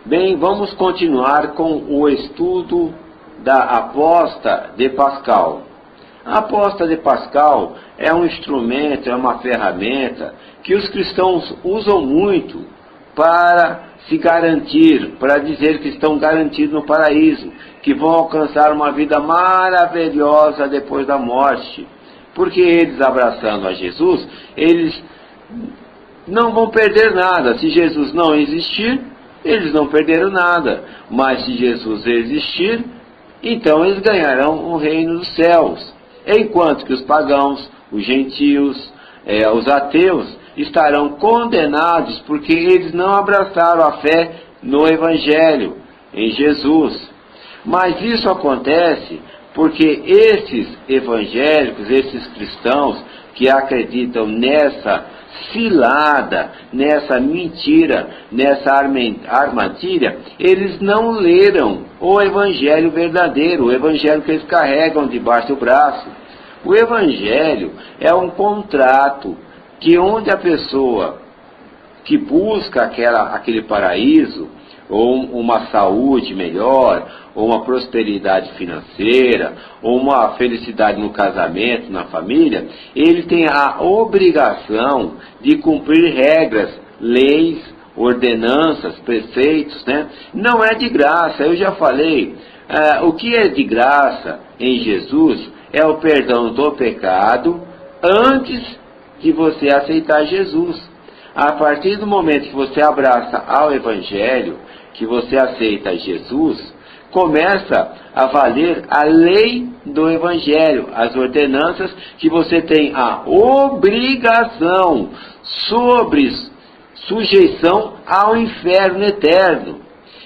Bem, vamos continuar com o estudo da aposta de Pascal. A aposta de Pascal é um instrumento, é uma ferramenta que os cristãos usam muito para se garantir, para dizer que estão garantidos no paraíso, que vão alcançar uma vida maravilhosa depois da morte. Porque eles, abraçando a Jesus, eles não vão perder nada. Se Jesus não existir, eles não perderam nada. Mas se Jesus existir, então eles ganharão o reino dos céus. Enquanto que os pagãos, os gentios, os ateus, estarão condenados porque eles não abraçaram a fé no Evangelho, em Jesus. Mas isso acontece porque esses evangélicos, esses cristãos que acreditam nessa cilada, nessa mentira, nessa armadilha, eles não leram o Evangelho verdadeiro, o Evangelho que eles carregam debaixo do braço. O Evangelho é um contrato que onde a pessoa que busca aquele paraíso, ou uma saúde melhor, ou uma prosperidade financeira, ou uma felicidade no casamento, na família, ele tem a obrigação de cumprir regras, leis, ordenanças, preceitos, né? Não é de graça, eu já falei, o que é de graça em Jesus é o perdão do pecado antes de você aceitar Jesus. A partir do momento que você abraça ao Evangelho, que você aceita Jesus, começa a valer a lei do Evangelho, as ordenanças que você tem a obrigação sobre sujeição ao inferno eterno.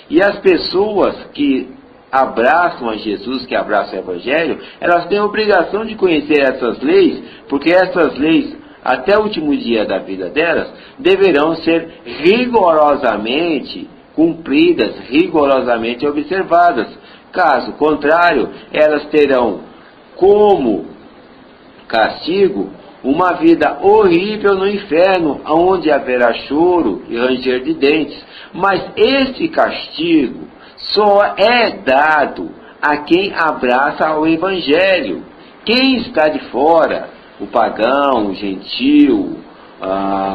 E as pessoas que abraçam a Jesus, que abraçam o Evangelho, elas têm a obrigação de conhecer essas leis, porque essas leis, até o último dia da vida delas, deverão ser rigorosamente cumpridas, rigorosamente observadas. Caso contrário, elas terão como castigo uma vida horrível no inferno, onde haverá choro e ranger de dentes. Mas esse castigo só é dado a quem abraça o Evangelho. Quem está de fora, o pagão, o gentil,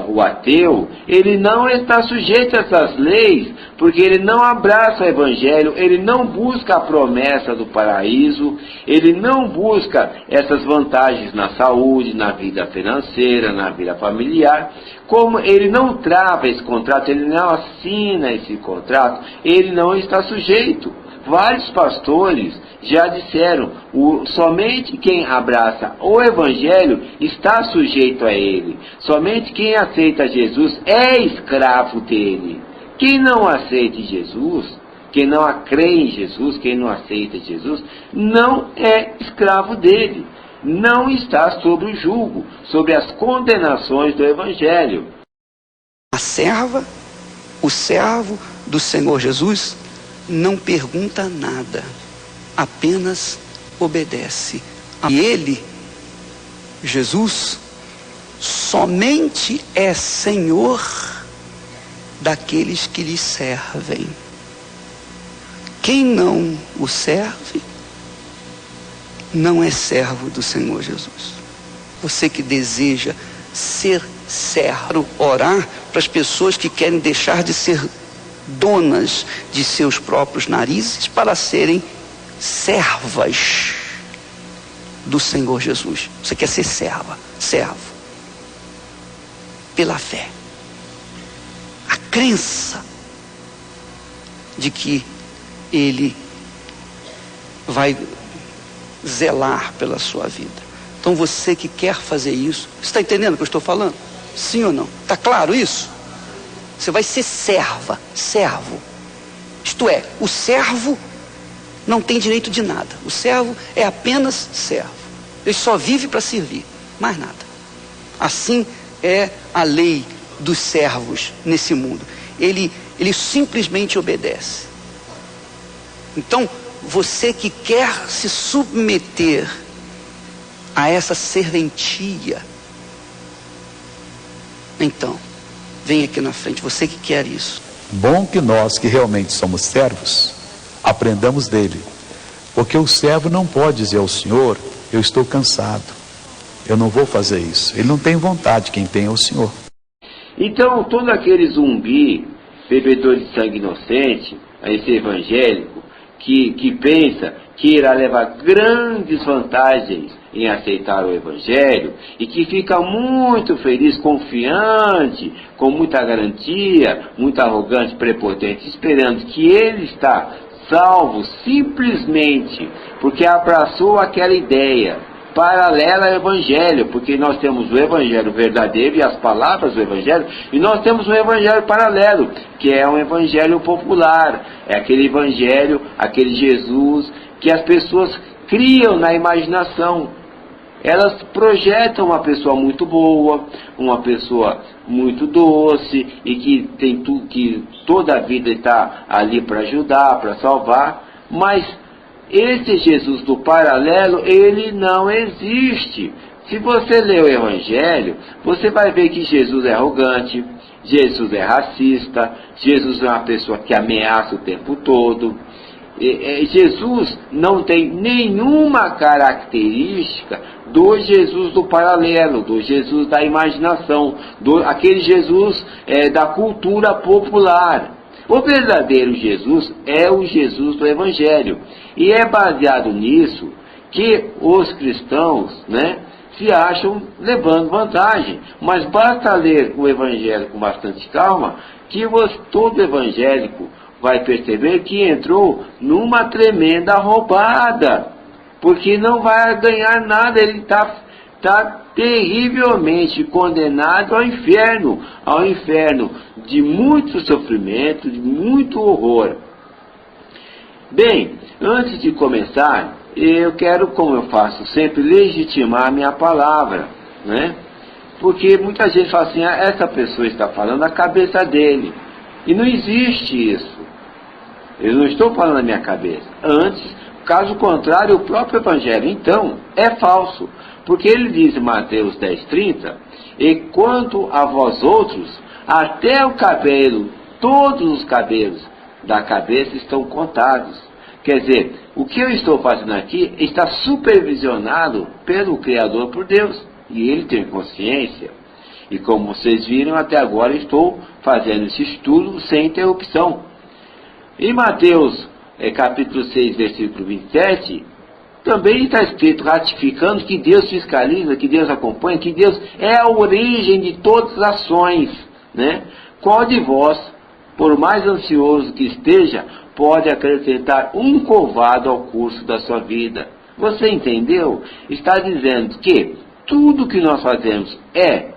o ateu, ele não está sujeito a essas leis, porque ele não abraça o Evangelho, ele não busca a promessa do paraíso, ele não busca essas vantagens na saúde, na vida financeira, na vida familiar. Como ele não trava esse contrato, ele não assina esse contrato, ele não está sujeito. Vários pastores já disseram, somente quem abraça o Evangelho está sujeito a ele. Somente quem aceita Jesus é escravo dele. Quem não aceita Jesus, quem não crê em Jesus, quem não aceita Jesus, não é escravo dele. Não está sob o jugo, sob as condenações do Evangelho. A serva, o servo do Senhor Jesus, não pergunta nada, apenas obedece. E ele, Jesus, somente é Senhor daqueles que lhe servem. Quem não o serve, não é servo do Senhor Jesus. Você que deseja ser servo, orar para as pessoas que querem deixar de ser donas de seus próprios narizes para serem servas do Senhor Jesus. Você quer ser servo, pela fé, a crença de que Ele vai zelar pela sua vida. Então você que quer fazer isso, você está entendendo o que eu estou falando? Sim ou não? Está claro isso? Você vai ser servo. Isto é, o servo não tem direito de nada. O servo é apenas servo. Ele só vive para servir, mais nada. Assim é a lei dos servos nesse mundo. Ele simplesmente obedece. Então, você que quer se submeter a essa serventia, então, vem aqui na frente, você que quer isso. Bom que nós, que realmente somos servos, aprendamos dele. Porque o servo não pode dizer ao Senhor: eu estou cansado, eu não vou fazer isso. Ele não tem vontade, quem tem é o Senhor. Então, todo aquele zumbi, bebedor de sangue inocente, esse evangélico, que pensa que irá levar grandes vantagens em aceitar o Evangelho e que fica muito feliz, confiante, com muita garantia, muito arrogante, prepotente, esperando que ele está salvo simplesmente porque abraçou aquela ideia paralela ao Evangelho, porque nós temos o Evangelho verdadeiro e as palavras do Evangelho, e nós temos um Evangelho paralelo, que é um Evangelho popular, é aquele Evangelho, aquele Jesus que as pessoas criam na imaginação. Elas projetam uma pessoa muito boa, uma pessoa muito doce e que tem que toda a vida está ali para ajudar, para salvar, mas esse Jesus do paralelo, ele não existe. Se você ler o Evangelho, você vai ver que Jesus é arrogante, Jesus é racista, Jesus é uma pessoa que ameaça o tempo todo. Jesus não tem nenhuma característica do Jesus do paralelo, do Jesus da imaginação, aquele Jesus da cultura popular. O verdadeiro Jesus é o Jesus do Evangelho. E é baseado nisso que os cristãos, se acham levando vantagem. Mas basta ler o Evangelho com bastante calma, que todo evangélico vai perceber que entrou numa tremenda roubada. Porque não vai ganhar nada, ele está terrivelmente condenado ao inferno de muito sofrimento, de muito horror. Bem, antes de começar, eu quero, como eu faço sempre, legitimar a minha palavra, Porque muita gente fala assim: essa pessoa está falando a cabeça dele. E não existe isso. Eu não estou falando na minha cabeça. Antes, caso contrário, o próprio Evangelho, então, é falso. Porque ele diz em Mateus 10:30, e quanto a vós outros, até o cabelo, todos os cabelos da cabeça estão contados. Quer dizer, o que eu estou fazendo aqui está supervisionado pelo Criador, por Deus. E ele tem consciência. E como vocês viram, até agora estou fazendo esse estudo sem interrupção. Em Mateus capítulo 6, versículo 27, também está escrito, ratificando que Deus fiscaliza, que Deus acompanha, que Deus é a origem de todas as ações. Qual de vós, por mais ansioso que esteja, pode acrescentar um covado ao curso da sua vida? Você entendeu? Está dizendo que tudo que nós fazemos é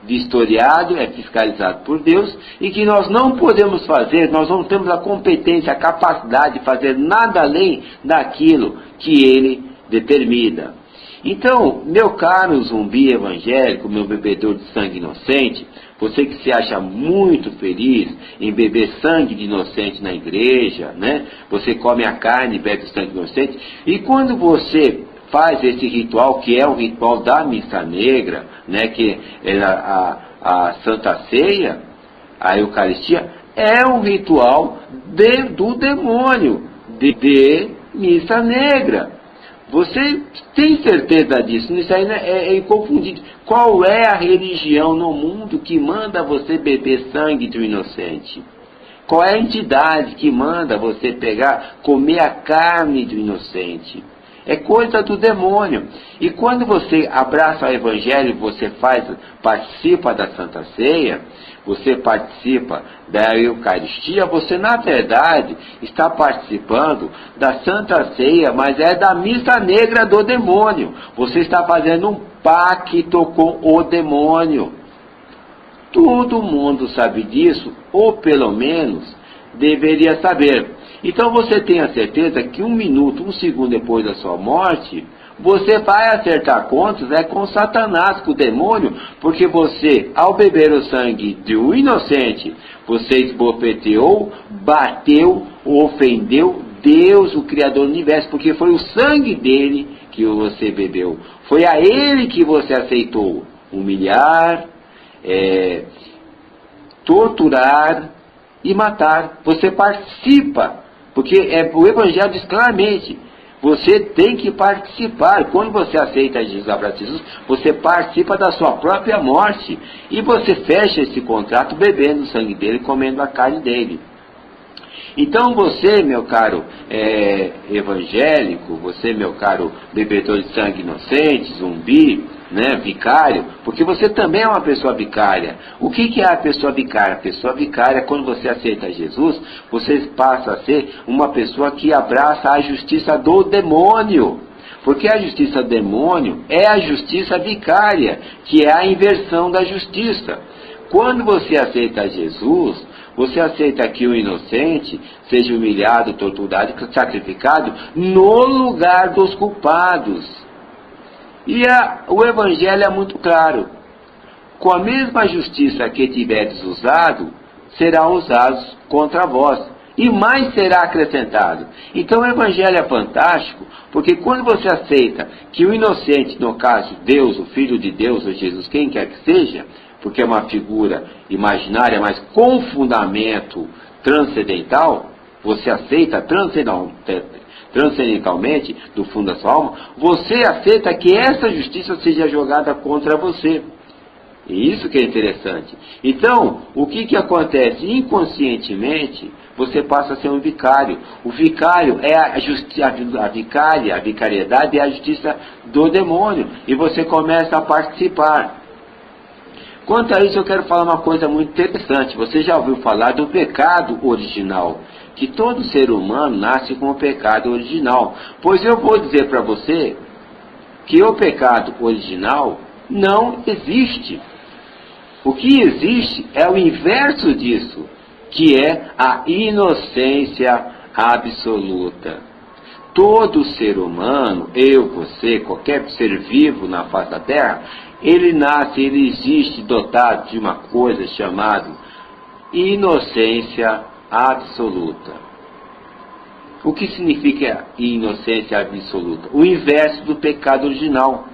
vistoriado, é fiscalizado por Deus, e que nós não podemos fazer, nós não temos a competência, a capacidade de fazer nada além daquilo que Ele determina. Então, meu caro zumbi evangélico, meu bebedor de sangue inocente, você que se acha muito feliz em beber sangue de inocente na igreja, Você come a carne e bebe o sangue inocente, e quando você faz esse ritual, que é o ritual da missa negra, que é a Santa Ceia, a Eucaristia, é um ritual do demônio, de missa negra. Você tem certeza disso? Isso aí é inconfundível. Qual é a religião no mundo que manda você beber sangue de um inocente? Qual é a entidade que manda você comer a carne de um inocente? É coisa do demônio. E quando você abraça o Evangelho, você participa da Santa Ceia, você participa da Eucaristia, você na verdade está participando da Santa Ceia, mas é da missa negra do demônio. Você está fazendo um pacto com o demônio. Todo mundo sabe disso, ou pelo menos deveria saber. Então você tenha certeza que 1 minuto, 1 segundo depois da sua morte, você vai acertar contas com Satanás, com o demônio, porque você, ao beber o sangue de um inocente, você esbofeteou, bateu, ofendeu Deus, o Criador do Universo, porque foi o sangue dele que você bebeu. Foi a ele que você aceitou humilhar, torturar, e matar. Você participa, porque o Evangelho diz claramente, você tem que participar. Quando você aceita Jesus, abraça Jesus, você participa da sua própria morte. E você fecha esse contrato bebendo o sangue dele, comendo a carne dele. Então você, meu caro evangélico, você, meu caro bebedor de sangue inocente, zumbi, né, vicário, porque você também é uma pessoa vicária. O que é a pessoa vicária? A pessoa vicária, quando você aceita Jesus, você passa a ser uma pessoa que abraça a justiça do demônio. Porque a justiça do demônio é a justiça vicária, que é a inversão da justiça. Quando você aceita Jesus, você aceita que o inocente seja humilhado, torturado, sacrificado no lugar dos culpados. E o Evangelho é muito claro. Com a mesma justiça que tiveres usado, será usado contra vós. E mais será acrescentado. Então o Evangelho é fantástico, porque quando você aceita que o inocente, no caso Deus, o Filho de Deus, ou Jesus, quem quer que seja, porque é uma figura imaginária, mas com fundamento transcendental, você aceita transcendentalmente, do fundo da sua alma, você aceita que essa justiça seja jogada contra você. E isso que é interessante. Então, o que acontece? Inconscientemente, você passa a ser um vicário. O vicário é a vicariedade é a justiça do demônio. E você começa a participar. Quanto a isso, eu quero falar uma coisa muito interessante. Você já ouviu falar do pecado original, que todo ser humano nasce com o pecado original. Pois eu vou dizer para você que o pecado original não existe. O que existe é o inverso disso, que é a inocência absoluta. Todo ser humano, eu, você, qualquer ser vivo na face da Terra, ele nasce, ele existe dotado de uma coisa chamada inocência absoluta. O que significa inocência absoluta? O inverso do pecado original.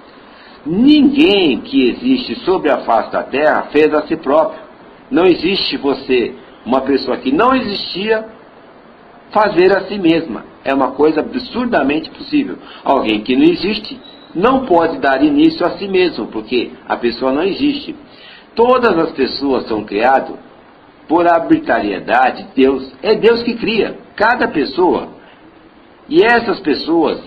Ninguém que existe sobre a face da terra fez a si próprio. Não existe você, uma pessoa que não existia, fazer a si mesma. É uma coisa absurdamente possível. Alguém que não existe não pode dar início a si mesmo, porque a pessoa não existe. Todas as pessoas são criadas por arbitrariedade de Deus. É Deus que cria cada pessoa. E essas pessoas,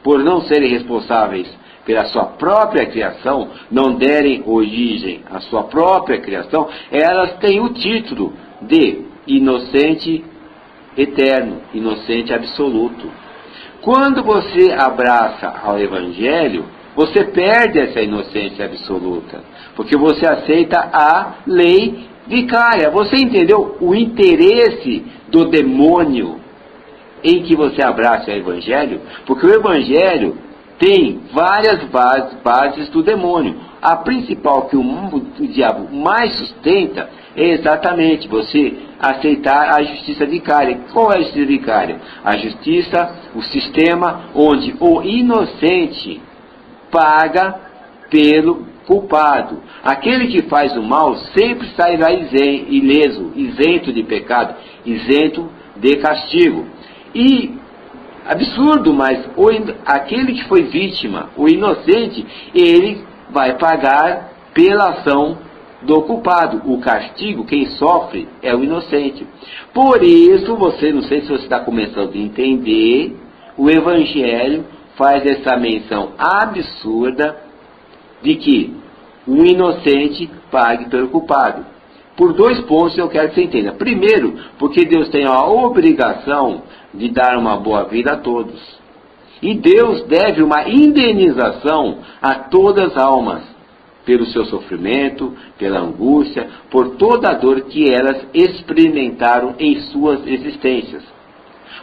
por não serem responsáveis pela sua própria criação, não derem origem à sua própria criação, elas têm o título de inocente eterno, inocente absoluto. Quando você abraça ao Evangelho, você perde essa inocência absoluta, porque você aceita a lei vicária. Você entendeu o interesse do demônio em que você abraça o Evangelho? Porque o Evangelho tem várias bases do demônio. A principal que o diabo mais sustenta é exatamente você aceitar a justiça vicária. Qual é a justiça vicária? A justiça, o sistema onde o inocente paga pelo culpado. Aquele que faz o mal sempre sairá ileso, isento de pecado, isento de castigo. E absurdo, mas aquele que foi vítima, o inocente, ele vai pagar pela ação do culpado. O castigo, quem sofre, é o inocente. Por isso, não sei se você está começando a entender, o Evangelho faz essa menção absurda de que o inocente pague pelo culpado. Por 2 pontos eu quero que você entenda. Primeiro, porque Deus tem a obrigação de dar uma boa vida a todos. E Deus deve uma indenização a todas as almas, pelo seu sofrimento, pela angústia, por toda a dor que elas experimentaram em suas existências.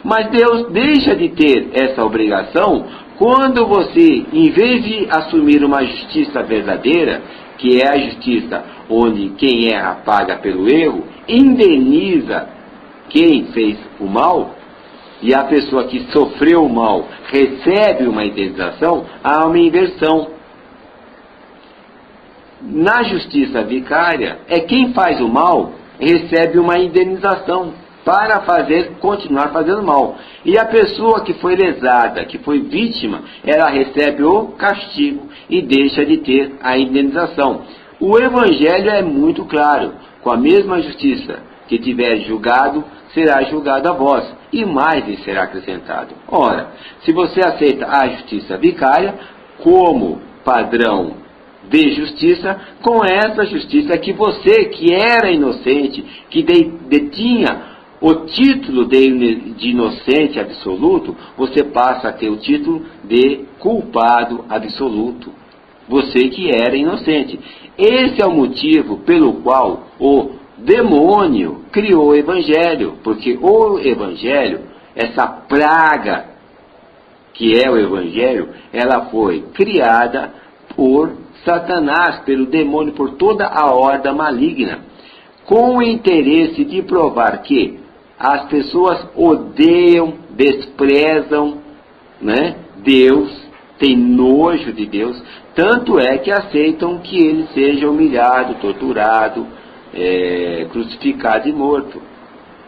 Mas Deus deixa de ter essa obrigação quando você, em vez de assumir uma justiça verdadeira, que é a justiça onde quem erra paga pelo erro, indeniza quem fez o mal, e a pessoa que sofreu o mal recebe uma indenização, há uma inversão. Na justiça vicária, é quem faz o mal recebe uma indenização para continuar fazendo mal. E a pessoa que foi lesada, que foi vítima, ela recebe o castigo e deixa de ter a indenização. O Evangelho é muito claro: com a mesma justiça que tiver julgado, será julgado a vós, e mais lhe será acrescentado. Ora, se você aceita a justiça vicária como padrão de justiça, com essa justiça que você, que era inocente, que detinha o título de inocente absoluto, você passa a ter o título de culpado absoluto. Você que era inocente. Esse é o motivo pelo qual o demônio criou o Evangelho, porque o Evangelho, essa praga que é o Evangelho, ela foi criada por Satanás, pelo demônio, por toda a horda maligna, com o interesse de provar que as pessoas odeiam, desprezam, né, Deus, têm nojo de Deus, tanto é que aceitam que ele seja humilhado, torturado, crucificado e morto.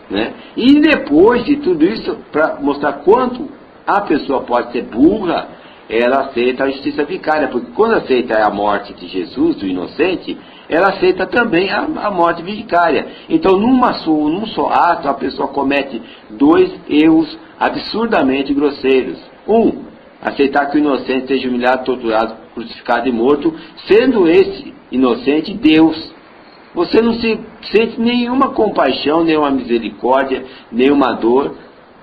Né? E depois de tudo isso, para mostrar quanto a pessoa pode ser burra, ela aceita a justiça vicária, porque quando aceita a morte de Jesus, do inocente, ela aceita também a morte vicária. Então, num só ato, a pessoa comete dois erros absurdamente grosseiros. Aceitar que o inocente seja humilhado, torturado, crucificado e morto, sendo esse inocente Deus. Você não se sente nenhuma compaixão, nenhuma misericórdia, nenhuma dor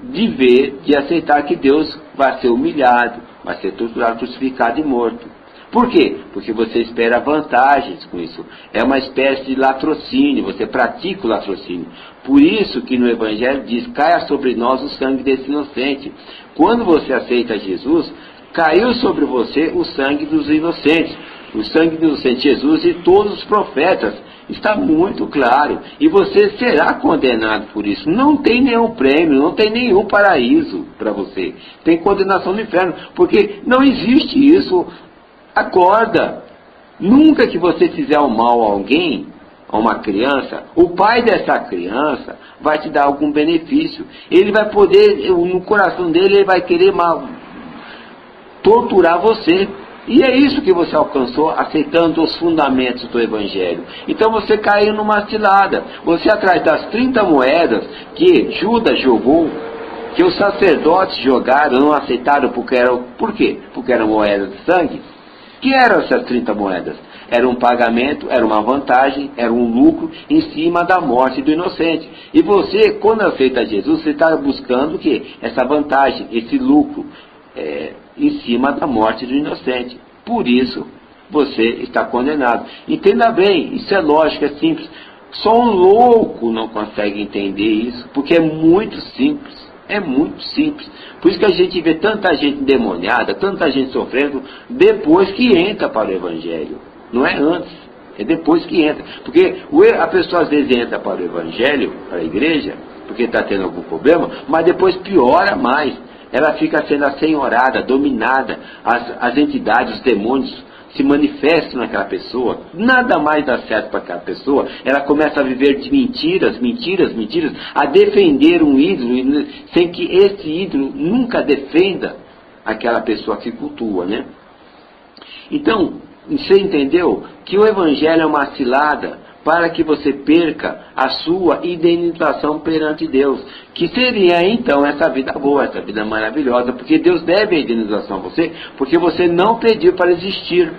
de aceitar que Deus vai ser humilhado, vai ser torturado, crucificado e morto. Por quê? Porque você espera vantagens com isso. É uma espécie de latrocínio, você pratica o latrocínio. Por isso que no Evangelho diz: caia sobre nós o sangue desse inocente. Quando você aceita Jesus, caiu sobre você o sangue dos inocentes. O sangue do inocente Jesus e todos os profetas. Está muito claro. E você será condenado por isso. Não tem nenhum prêmio, não tem nenhum paraíso para você. Tem condenação no inferno. Porque não existe isso. Acorda. Nunca que você fizer um mal a alguém, a uma criança, o pai dessa criança vai te dar algum benefício. Ele vai poder, no coração dele, ele vai querer torturar você. E é isso que você alcançou aceitando os fundamentos do Evangelho. Então você caiu numa cilada. Você atrás das 30 moedas que Judas jogou, que os sacerdotes jogaram, não aceitaram porque eram... Por quê? Porque eram moedas de sangue. Que eram essas 30 moedas? Era um pagamento, era uma vantagem, era um lucro em cima da morte do inocente. E você, quando aceita Jesus, você está buscando o quê? Essa vantagem, esse lucro, em cima da morte do inocente. Por isso, você está condenado. Entenda bem, isso é lógico, é simples. Só um louco não consegue entender isso, porque é muito simples. É muito simples. Por isso que a gente vê tanta gente endemoniada, tanta gente sofrendo, depois que entra para o Evangelho. Não é antes, é depois que entra. Porque a pessoa às vezes entra para o Evangelho, para a igreja, porque está tendo algum problema, mas depois piora mais. Ela fica sendo assenhorada, dominada, as entidades, os demônios se manifestam naquela pessoa, nada mais dá certo para aquela pessoa, ela começa a viver de mentiras, a defender um ídolo, sem que esse ídolo nunca defenda aquela pessoa que cultua, né? Então, você entendeu que o Evangelho é uma cilada para que você perca a sua indenização perante Deus, que seria então essa vida boa, essa vida maravilhosa, porque Deus deve a indenização a você, porque você não pediu para existir.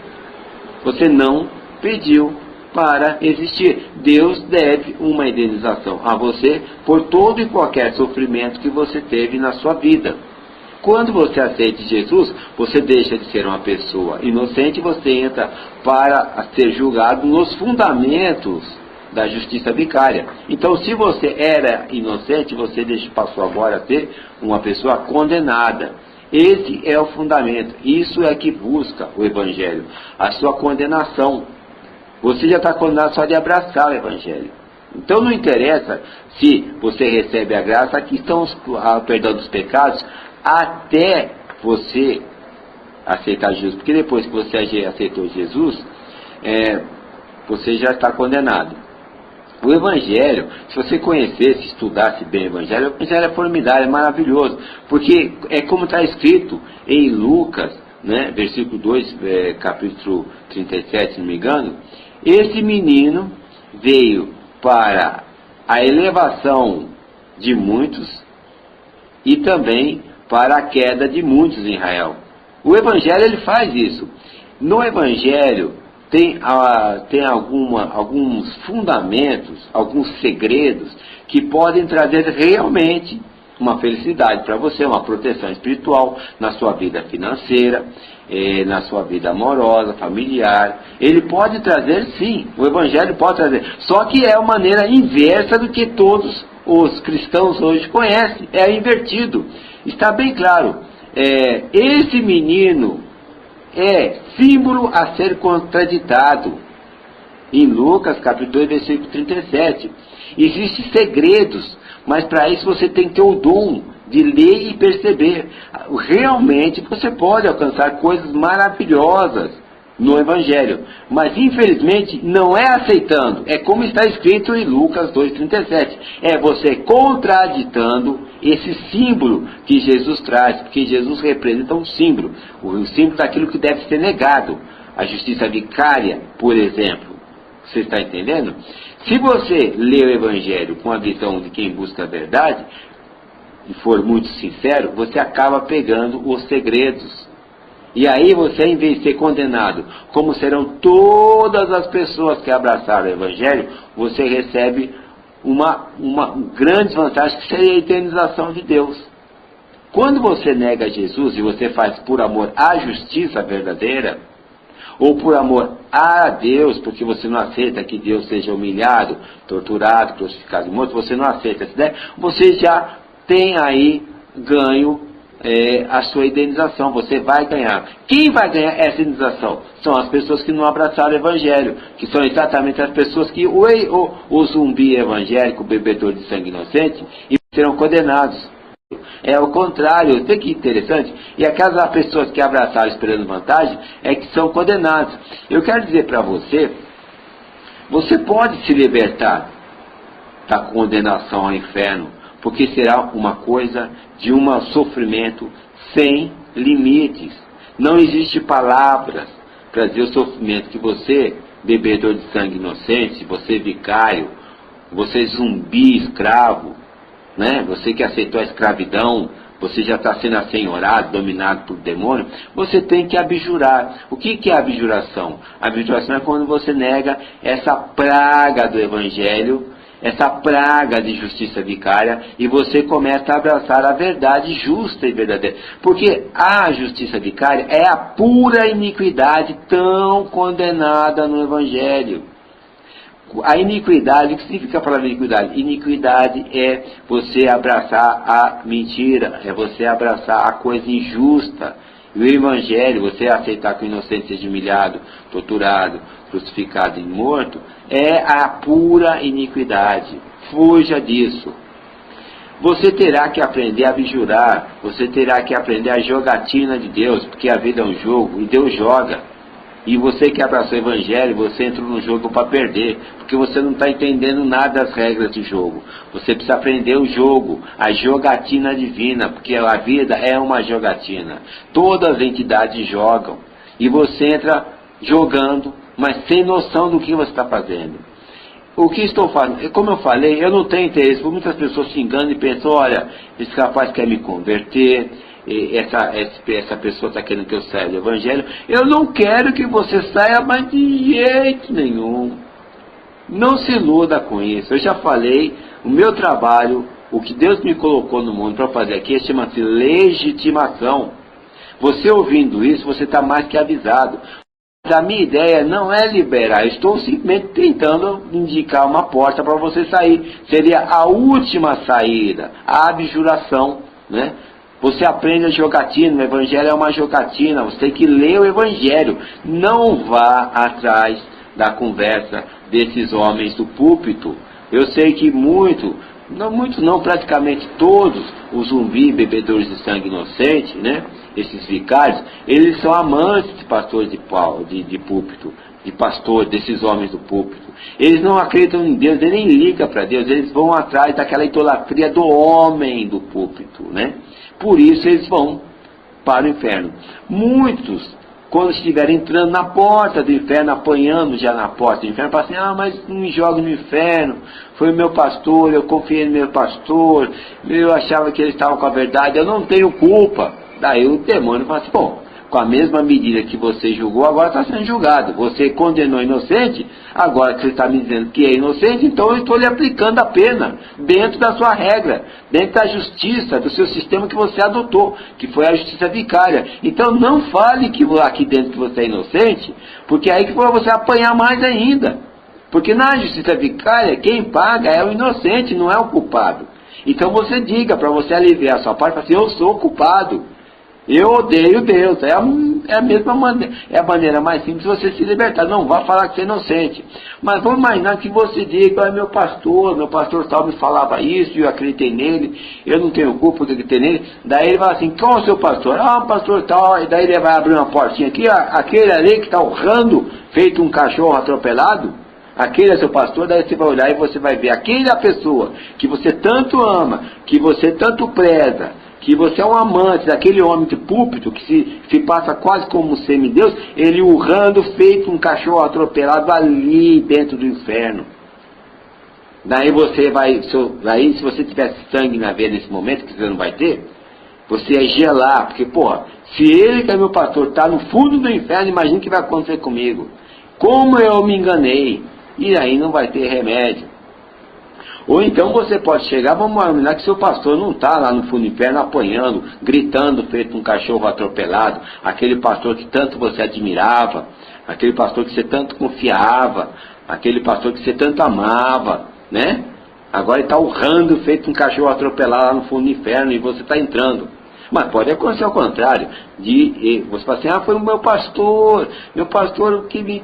Você não pediu para existir. Deus deve uma indenização a você por todo e qualquer sofrimento que você teve na sua vida. Quando você aceita Jesus, você deixa de ser uma pessoa inocente, você entra para ser julgado nos fundamentos da justiça vicária. Então, se você era inocente, você passou agora a ser uma pessoa condenada. Esse é o fundamento. Isso é que busca o Evangelho. A sua condenação. Você já está condenado só de abraçar o Evangelho. Então não interessa se você recebe a graça, aqui estão o perdão dos pecados, até você aceitar Jesus. Porque depois que você aceitou Jesus, você já está condenado. O Evangelho, se você conhecesse, estudasse bem o Evangelho é formidável, é maravilhoso, porque é como está escrito em Lucas, né, versículo 2, capítulo 37, se não me engano, esse menino veio para a elevação de muitos e também para a queda de muitos em Israel. O Evangelho ele faz isso. No Evangelho tem alguns fundamentos, alguns segredos que podem trazer realmente uma felicidade para você, uma proteção espiritual na sua vida financeira, na sua vida amorosa, familiar. Ele pode trazer, sim, o Evangelho pode trazer. Só que é uma maneira inversa do que todos os cristãos hoje conhecem. É invertido. Está bem claro. Esse menino é símbolo a ser contraditado. Em Lucas, capítulo 2, versículo 37. Existem segredos, mas para isso você tem que ter o dom de ler e perceber. Realmente você pode alcançar coisas maravilhosas no Evangelho, mas infelizmente não é aceitando. É como está escrito em Lucas 2,37. É você contraditando esse símbolo que Jesus traz, porque Jesus representa um símbolo, o símbolo daquilo que deve ser negado. A justiça vicária, por exemplo. Você está entendendo? Se você lê o Evangelho com a visão de quem busca a verdade, e for muito sincero, você acaba pegando os segredos. E aí você, em vez de ser condenado, como serão todas as pessoas que abraçaram o Evangelho, você recebe uma grande vantagem, que seria a eternização de Deus. Quando você nega Jesus e você faz por amor à justiça verdadeira, ou por amor a Deus, porque você não aceita que Deus seja humilhado, torturado, crucificado e morto, você não aceita essa ideia, você já tem aí ganho a sua indenização, você vai ganhar. Quem vai ganhar essa indenização? São as pessoas que não abraçaram o Evangelho, que são exatamente as pessoas que o zumbi evangélico, o bebedor de sangue inocente, e serão condenados. É o contrário, olha que interessante, e aquelas pessoas que abraçaram esperando vantagem, é que são condenadas. Eu quero dizer para você, você pode se libertar da condenação ao inferno, porque será uma coisa de um sofrimento sem limites. Não existe palavras para dizer o sofrimento que você, bebedor de sangue inocente, você vicário, você zumbi escravo, né? Você que aceitou a escravidão, você já está sendo assenhorado, dominado por demônio, você tem que abjurar. O que é abjuração? A abjuração é quando você nega essa praga do Evangelho, essa praga de justiça vicária, e você começa a abraçar a verdade justa e verdadeira. Porque a justiça vicária é a pura iniquidade tão condenada no Evangelho. A iniquidade, o que significa a palavra iniquidade? Iniquidade é você abraçar a mentira, é você abraçar a coisa injusta. E o Evangelho, você aceitar que o inocente seja humilhado, torturado, crucificado e morto, é a pura iniquidade. Fuja disso. Você terá que aprender a abjurar, você terá que aprender a jogatina de Deus, porque a vida é um jogo e Deus joga. E você que abraçou o Evangelho, você entrou no jogo para perder, porque você não está entendendo nada das regras do jogo. Você precisa aprender o jogo, a jogatina divina, porque a vida é uma jogatina. Todas as entidades jogam, e você entra jogando, mas sem noção do que você está fazendo. O que estou fazendo? Como eu falei, eu não tenho interesse, porque muitas pessoas se enganam e pensam, olha, esse rapaz quer me converter, essa pessoa está querendo que eu saia do Evangelho. Eu não quero que você saia, mas de jeito nenhum. Não se iluda com isso. Eu já falei, o meu trabalho, o que Deus me colocou no mundo para fazer aqui, chama-se legitimação. Você ouvindo isso, você está mais que avisado. Mas a minha ideia não é liberar, eu estou simplesmente tentando indicar uma porta para você sair. Seria a última saída, a abjuração, né? Você aprende a jogatina, o Evangelho é uma jogatina, você tem que ler o Evangelho. Não vá atrás da conversa desses homens do púlpito. Eu sei que praticamente todos os zumbis, bebedores de sangue inocente, né? Esses vicários, eles são amantes de pastores de púlpito. de pastor, desses homens do púlpito. Eles não acreditam em Deus, eles nem ligam para Deus, eles vão atrás daquela idolatria do homem do púlpito, né? Por isso eles vão para o inferno. Muitos, quando estiverem entrando na porta do inferno, apanhando já na porta do inferno, falam assim, mas não me joga no inferno, foi o meu pastor, eu confiei no meu pastor, eu achava que ele estava com a verdade, eu não tenho culpa. Daí o demônio fala assim, bom, com a mesma medida que você julgou, agora está sendo julgado. Você condenou inocente, agora que você está me dizendo que é inocente, então eu estou lhe aplicando a pena, dentro da sua regra, dentro da justiça, do seu sistema que você adotou, que foi a justiça vicária. Então não fale que aqui dentro que você é inocente, porque aí que vai você apanhar mais ainda. Porque na justiça vicária, quem paga é o inocente, não é o culpado. Então você diga, para você aliviar a sua parte, assim, eu sou culpado. Eu odeio Deus, é a mesma maneira, é a maneira mais simples de você se libertar. Não vá falar que você é inocente. Mas vamos imaginar que você diga, meu pastor tal me falava isso, eu acreditei nele, eu não tenho culpa de acreditar nele. Daí ele fala assim, qual é o seu pastor? Pastor tal, e daí ele vai abrir uma portinha aqui, aquele ali que está urrando, feito um cachorro atropelado, aquele é seu pastor. Daí você vai olhar e você vai ver, aquele é a pessoa que você tanto ama, que você tanto preza, que você é um amante daquele homem de púlpito, que se passa quase como um semideus, ele urrando, feito um cachorro atropelado ali dentro do inferno. Daí você vai, se você tivesse sangue na veia nesse momento, que você não vai ter, você ia gelar, porque, se ele que é meu pastor está no fundo do inferno, imagina o que vai acontecer comigo. Como eu me enganei, e aí não vai ter remédio. Ou então você pode chegar, vamos imaginar que seu pastor não está lá no fundo do inferno apanhando, gritando, feito um cachorro atropelado, aquele pastor que tanto você admirava, aquele pastor que você tanto confiava, aquele pastor que você tanto amava, né? Agora ele está urrando, feito um cachorro atropelado lá no fundo do inferno e você está entrando. Mas pode acontecer ao contrário, você fala assim, foi o meu pastor que me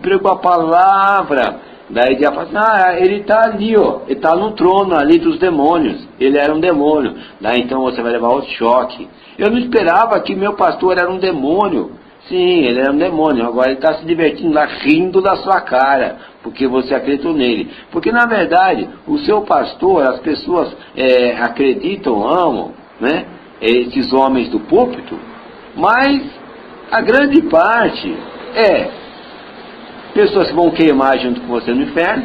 pregou a palavra. Daí ele fala assim, ele está ali, ele está no trono ali dos demônios, ele era um demônio. Daí então você vai levar outro choque. Eu não esperava que meu pastor era um demônio. Sim, ele era um demônio, agora ele está se divertindo lá, rindo da sua cara, porque você acreditou nele. Porque na verdade, o seu pastor, as pessoas acreditam, amam, né, esses homens do púlpito, mas a grande parte pessoas que vão queimar junto com você no inferno,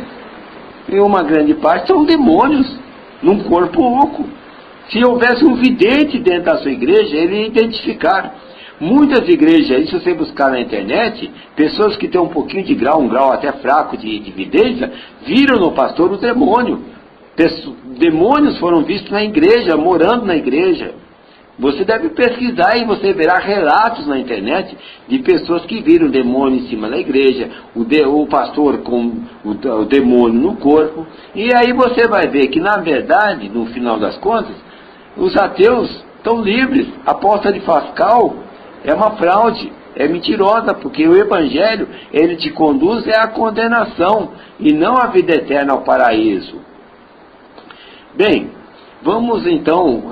e uma grande parte são demônios, num corpo oco. Se houvesse um vidente dentro da sua igreja, ele ia identificar. Muitas igrejas, se você buscar na internet, pessoas que têm um pouquinho de grau, um grau até fraco de vidência, viram no pastor o demônio. Demônios foram vistos na igreja, morando na igreja. Você deve pesquisar e você verá relatos na internet de pessoas que viram o demônio em cima da igreja, o pastor com o demônio no corpo. E aí você vai ver que, na verdade, no final das contas, os ateus estão livres. A aposta de Pascal é uma fraude, é mentirosa, porque o Evangelho, ele te conduz à condenação e não à vida eterna, ao paraíso. Bem, vamos então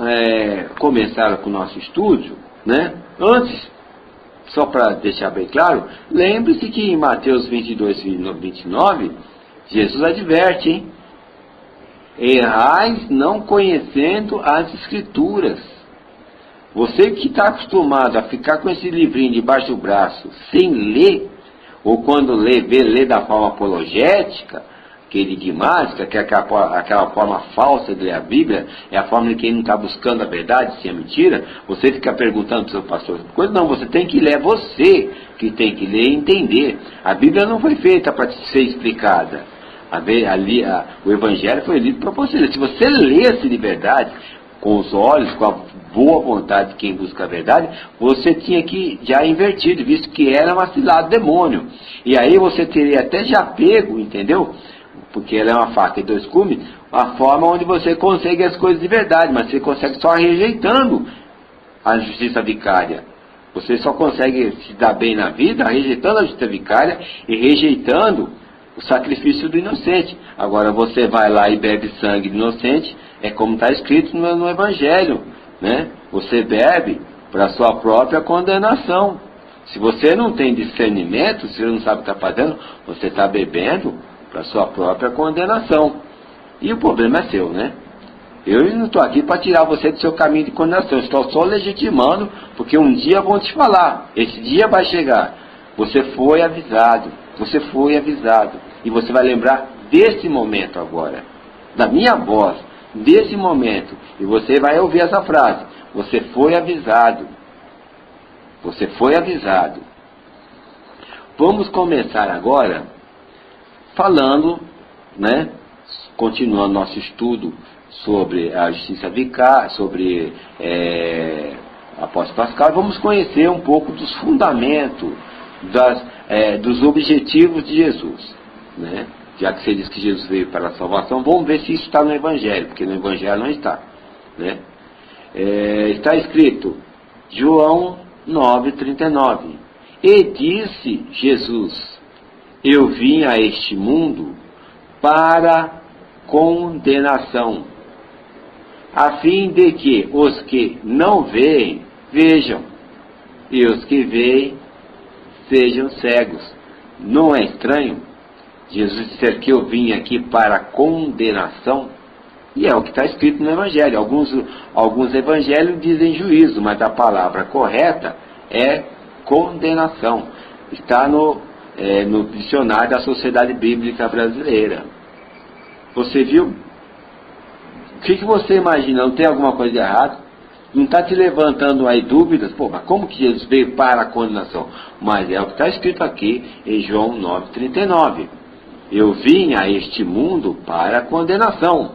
começar com o nosso estudo, né? Antes, só para deixar bem claro, lembre-se que em Mateus 22, 29, Jesus adverte, hein? Errais não conhecendo as Escrituras. Você que está acostumado a ficar com esse livrinho debaixo do braço sem ler, ou quando lê da forma apologética, aquele enigmática, que é aquela forma falsa de ler a Bíblia, é a forma de quem não está buscando a verdade, se é mentira, você fica perguntando para o seu pastor, coisa não, você tem que ler, é você que tem que ler e entender. A Bíblia não foi feita para ser explicada. O Evangelho foi lido para você. Se você lesse de verdade, com os olhos, com a boa vontade de quem busca a verdade, você tinha que já invertido, visto que era uma cilada do demônio. E aí você teria até já pego, entendeu? Porque ela é uma faca e dois gumes, a forma onde você consegue as coisas de verdade, mas você consegue só rejeitando a justiça vicária. Você só consegue se dar bem na vida rejeitando a justiça vicária e rejeitando o sacrifício do inocente. Agora você vai lá e bebe sangue do inocente, é como está escrito no Evangelho, né? Você bebe para a sua própria condenação. Se você não tem discernimento, se você não sabe o que está fazendo, você está bebendo para sua própria condenação. E o problema é seu, né? Eu não estou aqui para tirar você do seu caminho de condenação. Eu estou só legitimando, porque um dia vão te falar. Esse dia vai chegar. Você foi avisado. Você foi avisado. E você vai lembrar desse momento agora. Da minha voz. Desse momento. E você vai ouvir essa frase. Você foi avisado. Você foi avisado. Vamos começar agora falando, né? Continuando nosso estudo sobre a justiça vicária, sobre apóstolo Pascal, vamos conhecer um pouco dos fundamentos, dos objetivos de Jesus, né? Já que você diz que Jesus veio para a salvação, vamos ver se isso está no Evangelho, porque no Evangelho não está, né? Está escrito, João 9,39, e disse Jesus, eu vim a este mundo para condenação, a fim de que os que não veem, vejam, e os que veem, sejam cegos. Não é estranho Jesus dizer que eu vim aqui para condenação? E é o que está escrito no Evangelho. Alguns evangelhos dizem juízo, mas a palavra correta é condenação. Está no dicionário da Sociedade Bíblica Brasileira. Você viu? O que você imagina? Não tem alguma coisa de errado? Não está te levantando aí dúvidas? Pô, mas como que Jesus veio para a condenação? Mas é o que está escrito aqui em João 9,39. Eu vim a este mundo para a condenação.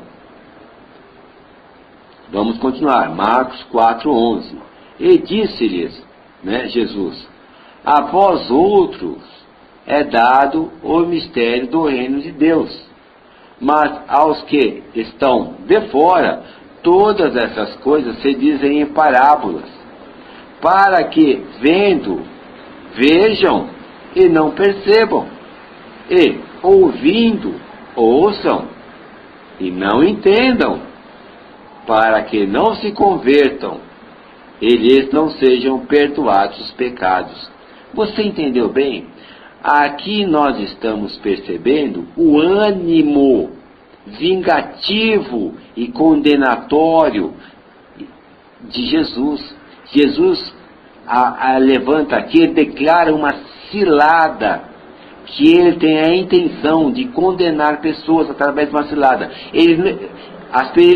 Vamos continuar. Marcos 4,11. E disse-lhes, né, Jesus, a vós outros é dado o mistério do reino de Deus. Mas aos que estão de fora, todas essas coisas se dizem em parábolas, para que, vendo, vejam e não percebam, e, ouvindo, ouçam e não entendam, para que não se convertam, e lhes não sejam perdoados os pecados. Você entendeu bem? Aqui nós estamos percebendo o ânimo vingativo e condenatório de Jesus. Jesus levanta aqui e declara uma cilada, que ele tem a intenção de condenar pessoas através de uma cilada. Ele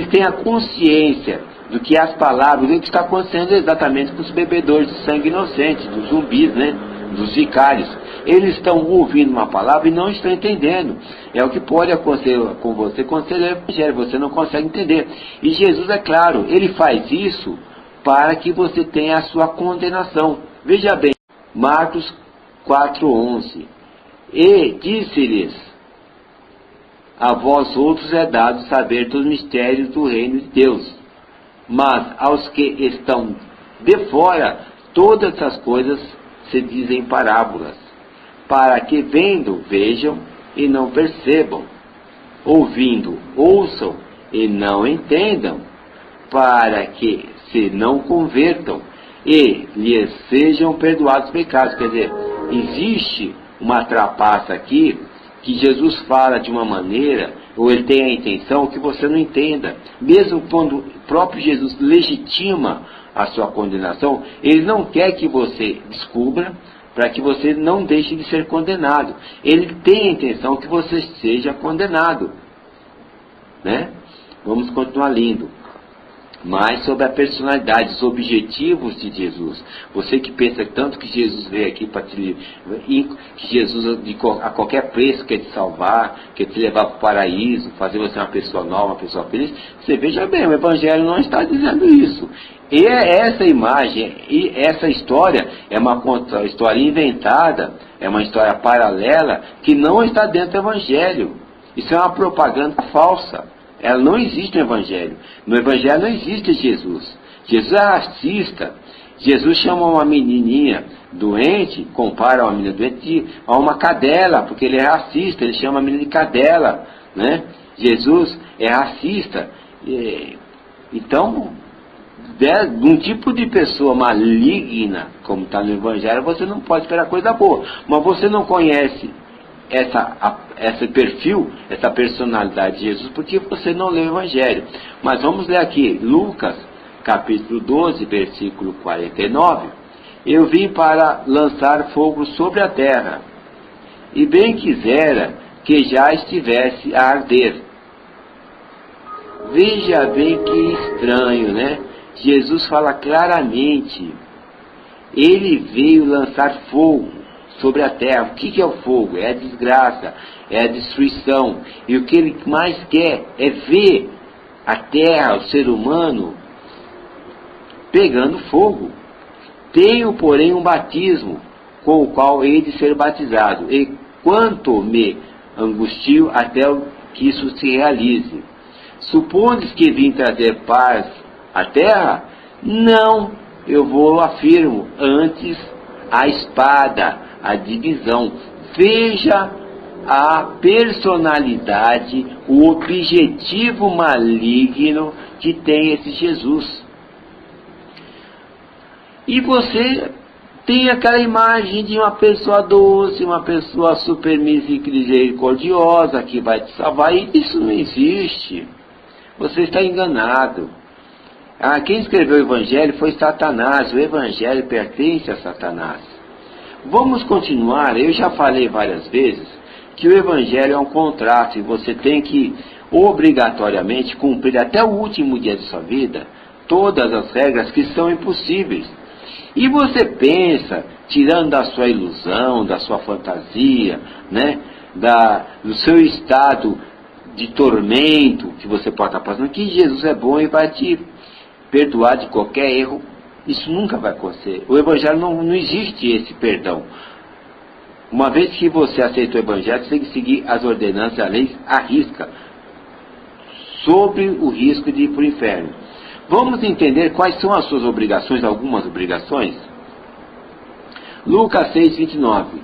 tem a consciência do que as palavras, do que está acontecendo exatamente com os bebedores de sangue inocente, dos zumbis, né? Dos vicários. Eles estão ouvindo uma palavra e não estão entendendo. É o que pode acontecer com você quando você lê o Evangelho, você não consegue entender. E Jesus, é claro, ele faz isso para que você tenha a sua condenação. Veja bem, Marcos 4,11. E disse-lhes, a vós outros é dado saber dos mistérios do reino de Deus, mas aos que estão de fora, todas essas coisas se dizem parábolas, para que vendo, vejam e não percebam, ouvindo, ouçam e não entendam, para que se não convertam e lhes sejam perdoados os pecados. Quer dizer, existe uma trapaça aqui, que Jesus fala de uma maneira, ou ele tem a intenção que você não entenda. Mesmo quando o próprio Jesus legitima a sua condenação, ele não quer que você descubra, para que você não deixe de ser condenado. Ele tem a intenção que você seja condenado, né? Vamos continuar lendo. Mais sobre a personalidade, os objetivos de Jesus. Você que pensa tanto que Jesus veio aqui para te... que Jesus a qualquer preço quer te salvar, quer te levar para o paraíso, fazer você uma pessoa nova, uma pessoa feliz. Você veja bem, o Evangelho não está dizendo isso. E essa imagem, e essa história é uma história inventada, é uma história paralela, que não está dentro do Evangelho. Isso é uma propaganda falsa. Ela não existe no Evangelho. No Evangelho não existe Jesus. Jesus é racista. Jesus chama uma menininha doente, compara uma menina doente a uma cadela, porque ele é racista, ele chama a menina de cadela, né? Jesus é racista. Então, de um tipo de pessoa maligna, como está no Evangelho, você não pode esperar coisa boa. Mas você não conhece esse perfil, essa personalidade de Jesus, porque você não leu o Evangelho. Mas vamos ler aqui, Lucas, capítulo 12, versículo 49. Eu vim para lançar fogo sobre a terra, e bem quisera que já estivesse a arder. Veja bem que estranho, né? Jesus fala claramente, ele veio lançar fogo sobre a terra. O que é o fogo? É a desgraça, é a destruição. E o que ele mais quer é ver a terra, o ser humano, pegando fogo. Tenho, porém, um batismo com o qual hei de ser batizado, e quanto me angustio até que isso se realize. Supondes que vim trazer paz à terra? Não, eu vou, afirmo, antes a espada, a divisão. Veja a personalidade, o objetivo maligno que tem esse Jesus. E você tem aquela imagem de uma pessoa doce, uma pessoa super misericordiosa que vai te salvar, e isso não existe. Você está enganado. Quem escreveu o Evangelho foi Satanás. O Evangelho pertence a Satanás. Vamos continuar. Eu já falei várias vezes que o Evangelho é um contrato e você tem que obrigatoriamente cumprir até o último dia de sua vida todas as regras que são impossíveis. E você pensa, tirando da sua ilusão, da sua fantasia, né, do seu estado de tormento que você pode estar passando, que Jesus é bom e vai te perdoar de qualquer erro. Isso nunca vai acontecer. O Evangelho não existe esse perdão. Uma vez que você aceita o Evangelho, você tem que seguir as ordenanças e a lei à risca, sobre o risco de ir para o inferno. Vamos entender quais são as suas obrigações, algumas obrigações? Lucas 6, 29.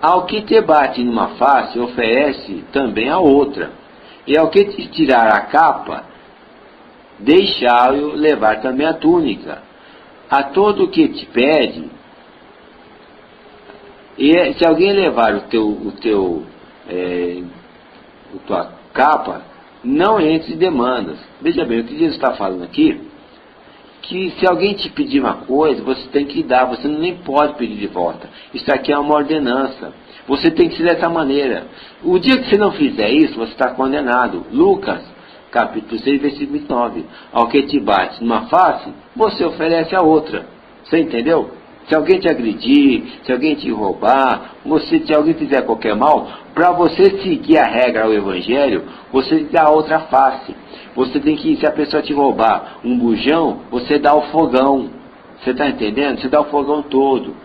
Ao que te bate numa face, oferece também a outra. E ao que te tirar a capa, deixá-lo levar também a túnica. A todo o que te pede, e se alguém levar tua capa, não entre em demandas. Veja bem, o que Jesus está falando aqui, que se alguém te pedir uma coisa, você tem que dar, você nem pode pedir de volta. Isso aqui é uma ordenança. Você tem que ser dessa maneira. O dia que você não fizer isso, você está condenado. Lucas, capítulo 6, versículo 29. Ao que te bate numa face, você oferece a outra. Você entendeu? Se alguém te agredir, se alguém te roubar, se alguém fizer qualquer mal, para você seguir a regra ao Evangelho, você dá a outra face. Você tem que, se a pessoa te roubar um bujão, você dá o fogão. Você está entendendo? Você dá o fogão todo.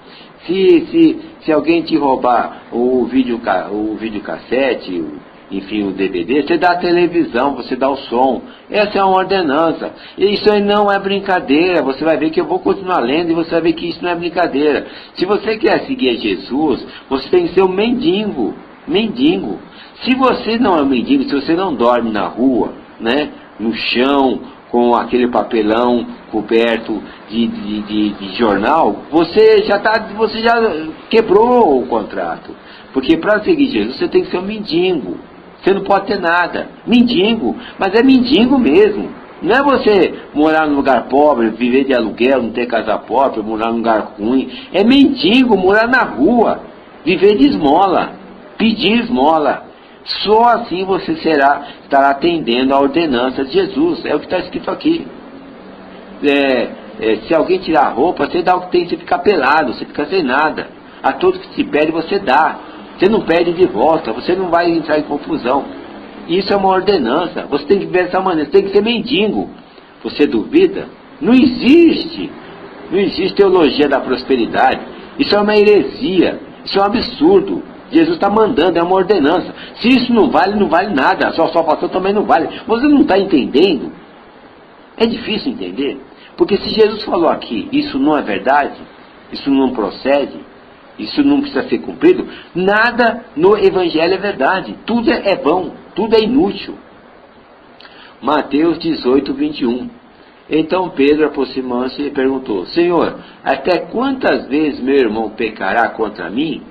Se alguém te roubar o videocassete, enfim, o DVD, você dá a televisão, você dá o som. Essa é uma ordenança. E isso aí não é brincadeira. Você vai ver que eu vou continuar lendo e você vai ver que isso não é brincadeira. Se você quer seguir a Jesus, você tem que ser um mendigo. Mendigo. Se você não é um mendigo, se você não dorme na rua, né, no chão, com aquele papelão coberto de jornal, você já quebrou o contrato. Porque para seguir Jesus, você tem que ser um mendigo. Você não pode ter nada. Mendigo, mas é mendigo mesmo. Não é você morar num lugar pobre, viver de aluguel, não ter casa própria, morar num lugar ruim. É mendigo, morar na rua, viver de esmola, pedir esmola. Só assim você estará atendendo a ordenança de Jesus. É o que está escrito aqui. Se alguém tirar a roupa, você dá o que tem, você fica pelado, você fica sem nada. A todos que te pede, você dá. Você não pede de volta, você não vai entrar em confusão. Isso é uma ordenança. Você tem que ver dessa maneira, você tem que ser mendigo. Você duvida? Não existe. Não existe teologia da prosperidade. Isso é uma heresia. Isso é um absurdo. Jesus está mandando, é uma ordenança. Se isso não vale nada. A sua salvação também não vale. Você não está entendendo? É difícil entender. Porque se Jesus falou aqui, isso não é verdade, isso não procede, isso não precisa ser cumprido, nada no Evangelho é verdade. Tudo é vão, tudo é inútil. Mateus 18, 21. Então Pedro, aproximando-se, lhe perguntou: Senhor, até quantas vezes meu irmão pecará contra mim,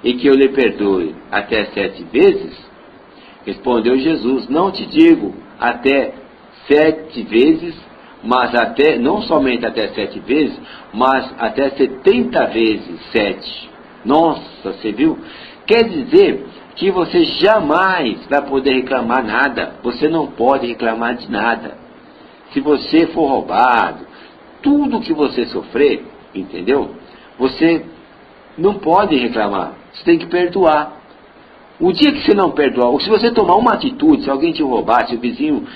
e que eu lhe perdoe? Até 7 vezes? Respondeu Jesus: Não te digo até 7 vezes, mas até, não somente até 7 vezes, mas até 70 vezes 7. Nossa, você viu? Quer dizer que você jamais vai poder reclamar nada. Você não pode reclamar de nada. Se você for roubado, tudo que você sofrer, entendeu? Você não pode reclamar. Você tem que perdoar. O dia que você não perdoar, ou se você tomar uma atitude, se alguém te roubar, se o vizinho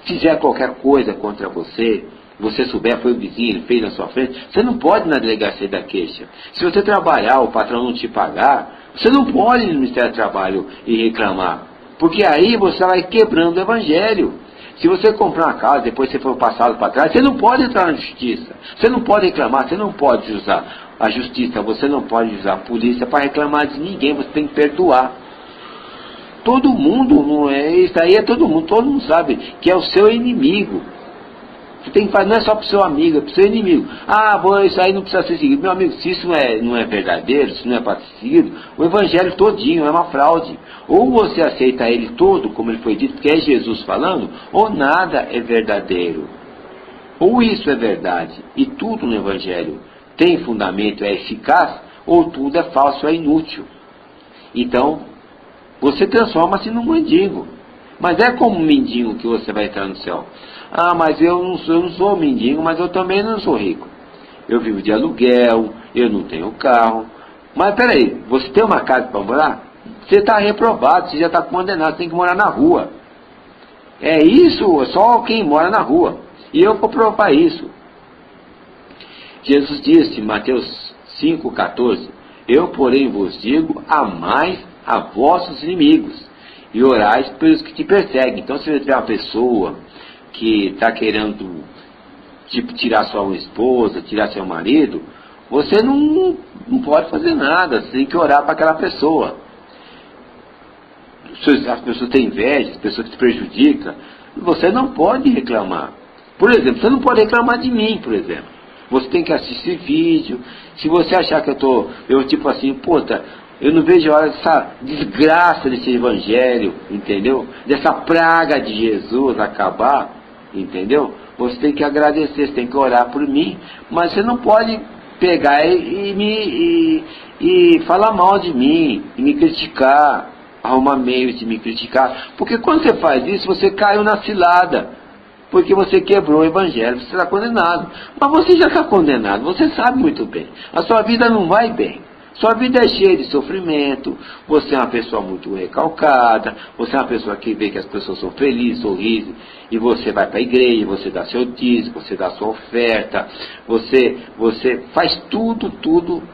fizer qualquer coisa contra você, você souber, foi o vizinho, ele fez na sua frente, você não pode ir na delegacia da queixa. Se você trabalhar, o patrão não te pagar, você não pode ir no Ministério do Trabalho e reclamar. Porque aí você vai quebrando o Evangelho. Se você comprar uma casa, depois você for passado para trás, você não pode entrar na justiça. Você não pode reclamar, você não pode usar a justiça, você não pode usar a polícia para reclamar de ninguém, você tem que perdoar. Todo mundo, não é, isso aí é todo mundo sabe que é o seu inimigo. Você tem que fazer, não é só para o seu amigo, é para o seu inimigo. Ah, bom, isso aí não precisa ser seguido. Meu amigo, se isso não é verdadeiro, se não é para ser seguido, o Evangelho todinho é uma fraude. Ou você aceita ele todo, como ele foi dito, que é Jesus falando, ou nada é verdadeiro. Ou isso é verdade, e tudo no Evangelho tem fundamento, é eficaz, ou tudo é falso, é inútil. Então, você transforma-se num mendigo. Mas é como um mendigo que você vai entrar no céu. Ah, mas eu não sou mendigo, mas eu também não sou rico. Eu vivo de aluguel, eu não tenho carro. Mas peraí, você tem uma casa para morar? Você está reprovado, você já está condenado, você tem que morar na rua. É isso, só quem mora na rua. E eu vou provar isso. Jesus disse, Mateus 5,14, eu, porém, vos digo, amai a vossos inimigos e orais pelos que te perseguem. Então, se você tiver uma pessoa que está querendo tirar sua esposa, tirar seu marido, você não pode fazer nada, você tem que orar para aquela pessoa. As pessoas têm inveja, as pessoas que te prejudicam, você não pode reclamar. Por exemplo, você não pode reclamar de mim, por exemplo. Você tem que assistir vídeo. Se você achar que eu tipo assim, puta, eu não vejo a hora dessa desgraça desse Evangelho, entendeu? Dessa praga de Jesus acabar, entendeu? Você tem que agradecer, você tem que orar por mim, mas você não pode pegar e falar mal de mim, e me criticar, arrumar meios de me criticar, porque quando você faz isso, você caiu na cilada, porque você quebrou o Evangelho, você está condenado. Mas você já está condenado, você sabe muito bem, a sua vida não vai bem. Sua vida é cheia de sofrimento, você é uma pessoa muito recalcada, você é uma pessoa que vê que as pessoas são felizes, sorrisem, e você vai para a igreja, você dá seu dízimo, você dá sua oferta, você faz tudo,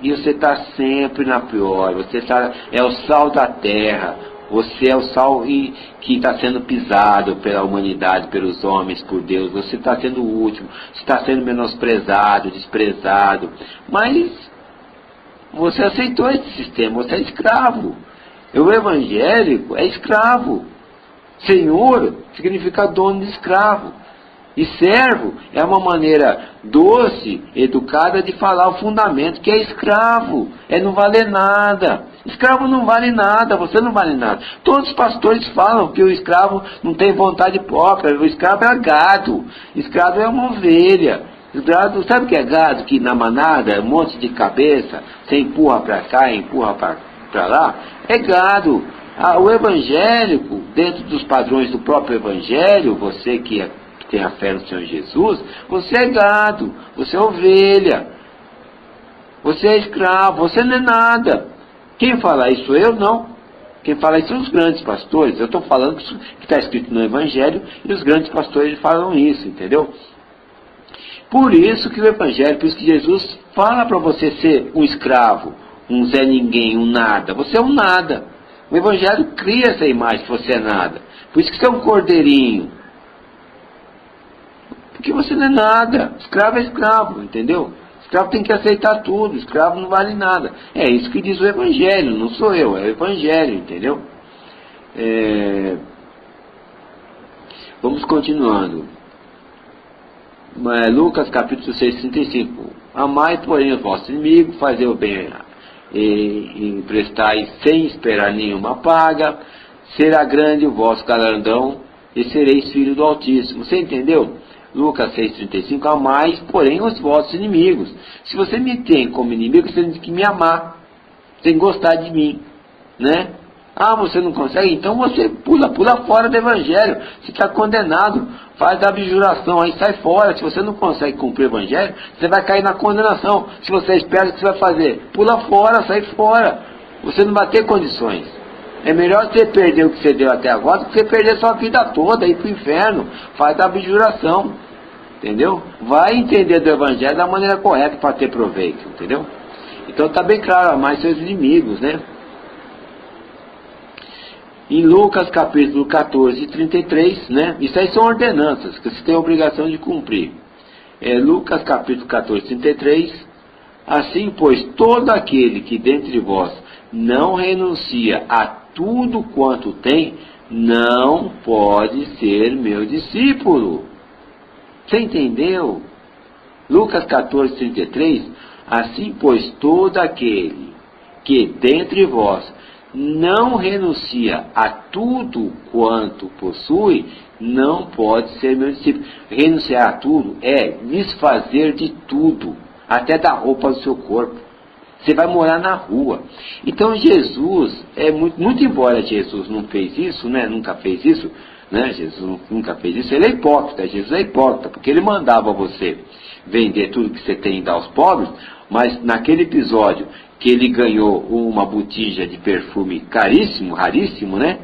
e você está sempre na pior, é o sal da terra, você é o sal que está sendo pisado pela humanidade, pelos homens, por Deus, você está sendo o último, você está sendo menosprezado, desprezado, mas você aceitou esse sistema, você é escravo. O evangélico é escravo. Senhor significa dono de escravo. E servo é uma maneira doce, educada de falar o fundamento, que é escravo. É não valer nada. Escravo não vale nada, você não vale nada. Todos os pastores falam que o escravo não tem vontade própria. O escravo é gado. Escravo é uma ovelha. Gado, sabe o que é gado? Que na manada, um monte de cabeça, você empurra para cá, empurra para lá, é gado. O evangélico, dentro dos padrões do próprio evangelho, você que tem a fé no Senhor Jesus, você é gado, você é ovelha, você é escravo, você não é nada. Quem fala isso sou eu? Não. Quem fala isso são os grandes pastores. Eu estou falando que está escrito no evangelho e os grandes pastores falam isso, entendeu? Por isso que o Evangelho, por isso que Jesus fala para você ser um escravo, um Zé Ninguém, um nada. Você é um nada. O Evangelho cria essa imagem que você é nada. Por isso que você é um cordeirinho. Porque você não é nada. Escravo é escravo, entendeu? Escravo tem que aceitar tudo. Escravo não vale nada. É isso que diz o Evangelho, não sou eu, é o Evangelho, entendeu? Vamos continuando. Lucas capítulo 6, 35. Amai, porém, os vossos inimigos, fazer o bem e emprestai sem esperar nenhuma paga, será grande o vosso galardão e sereis filhos do Altíssimo. Você entendeu? Lucas 6,35, amai, porém, os vossos inimigos. Se você me tem como inimigo, você tem que me amar, tem que gostar de mim, né? Ah, você não consegue? Então você pula fora do Evangelho. Você está condenado. Faz a abjuração aí, sai fora. Se você não consegue cumprir o Evangelho, você vai cair na condenação. Se você espera, o que você vai fazer? Pula fora, sai fora. Você não vai ter condições. É melhor você perder o que você deu até agora do que você perder sua vida toda, ir para o inferno. Faz a abjuração. Entendeu? Vai entender do Evangelho da maneira correta para ter proveito. Entendeu? Então está bem claro, amar seus inimigos, né? Em Lucas capítulo 14, 33, né? Isso aí são ordenanças que você tem a obrigação de cumprir. Lucas capítulo 14, 33. Assim, pois, todo aquele que dentre vós não renuncia a tudo quanto tem, não pode ser meu discípulo. Você entendeu? Lucas 14, 33. Assim, pois, todo aquele que dentre vós não renuncia a tudo quanto possui, não pode ser meu discípulo. Renunciar a tudo é desfazer de tudo, até da roupa do seu corpo. Você vai morar na rua. Então Jesus, muito embora Jesus não fez isso, né? Nunca fez isso, né? Jesus nunca fez isso, ele é hipócrita. Jesus é hipócrita, porque ele mandava você vender tudo que você tem e dar aos pobres, mas naquele episódio que ele ganhou uma botija de perfume caríssimo, raríssimo, né?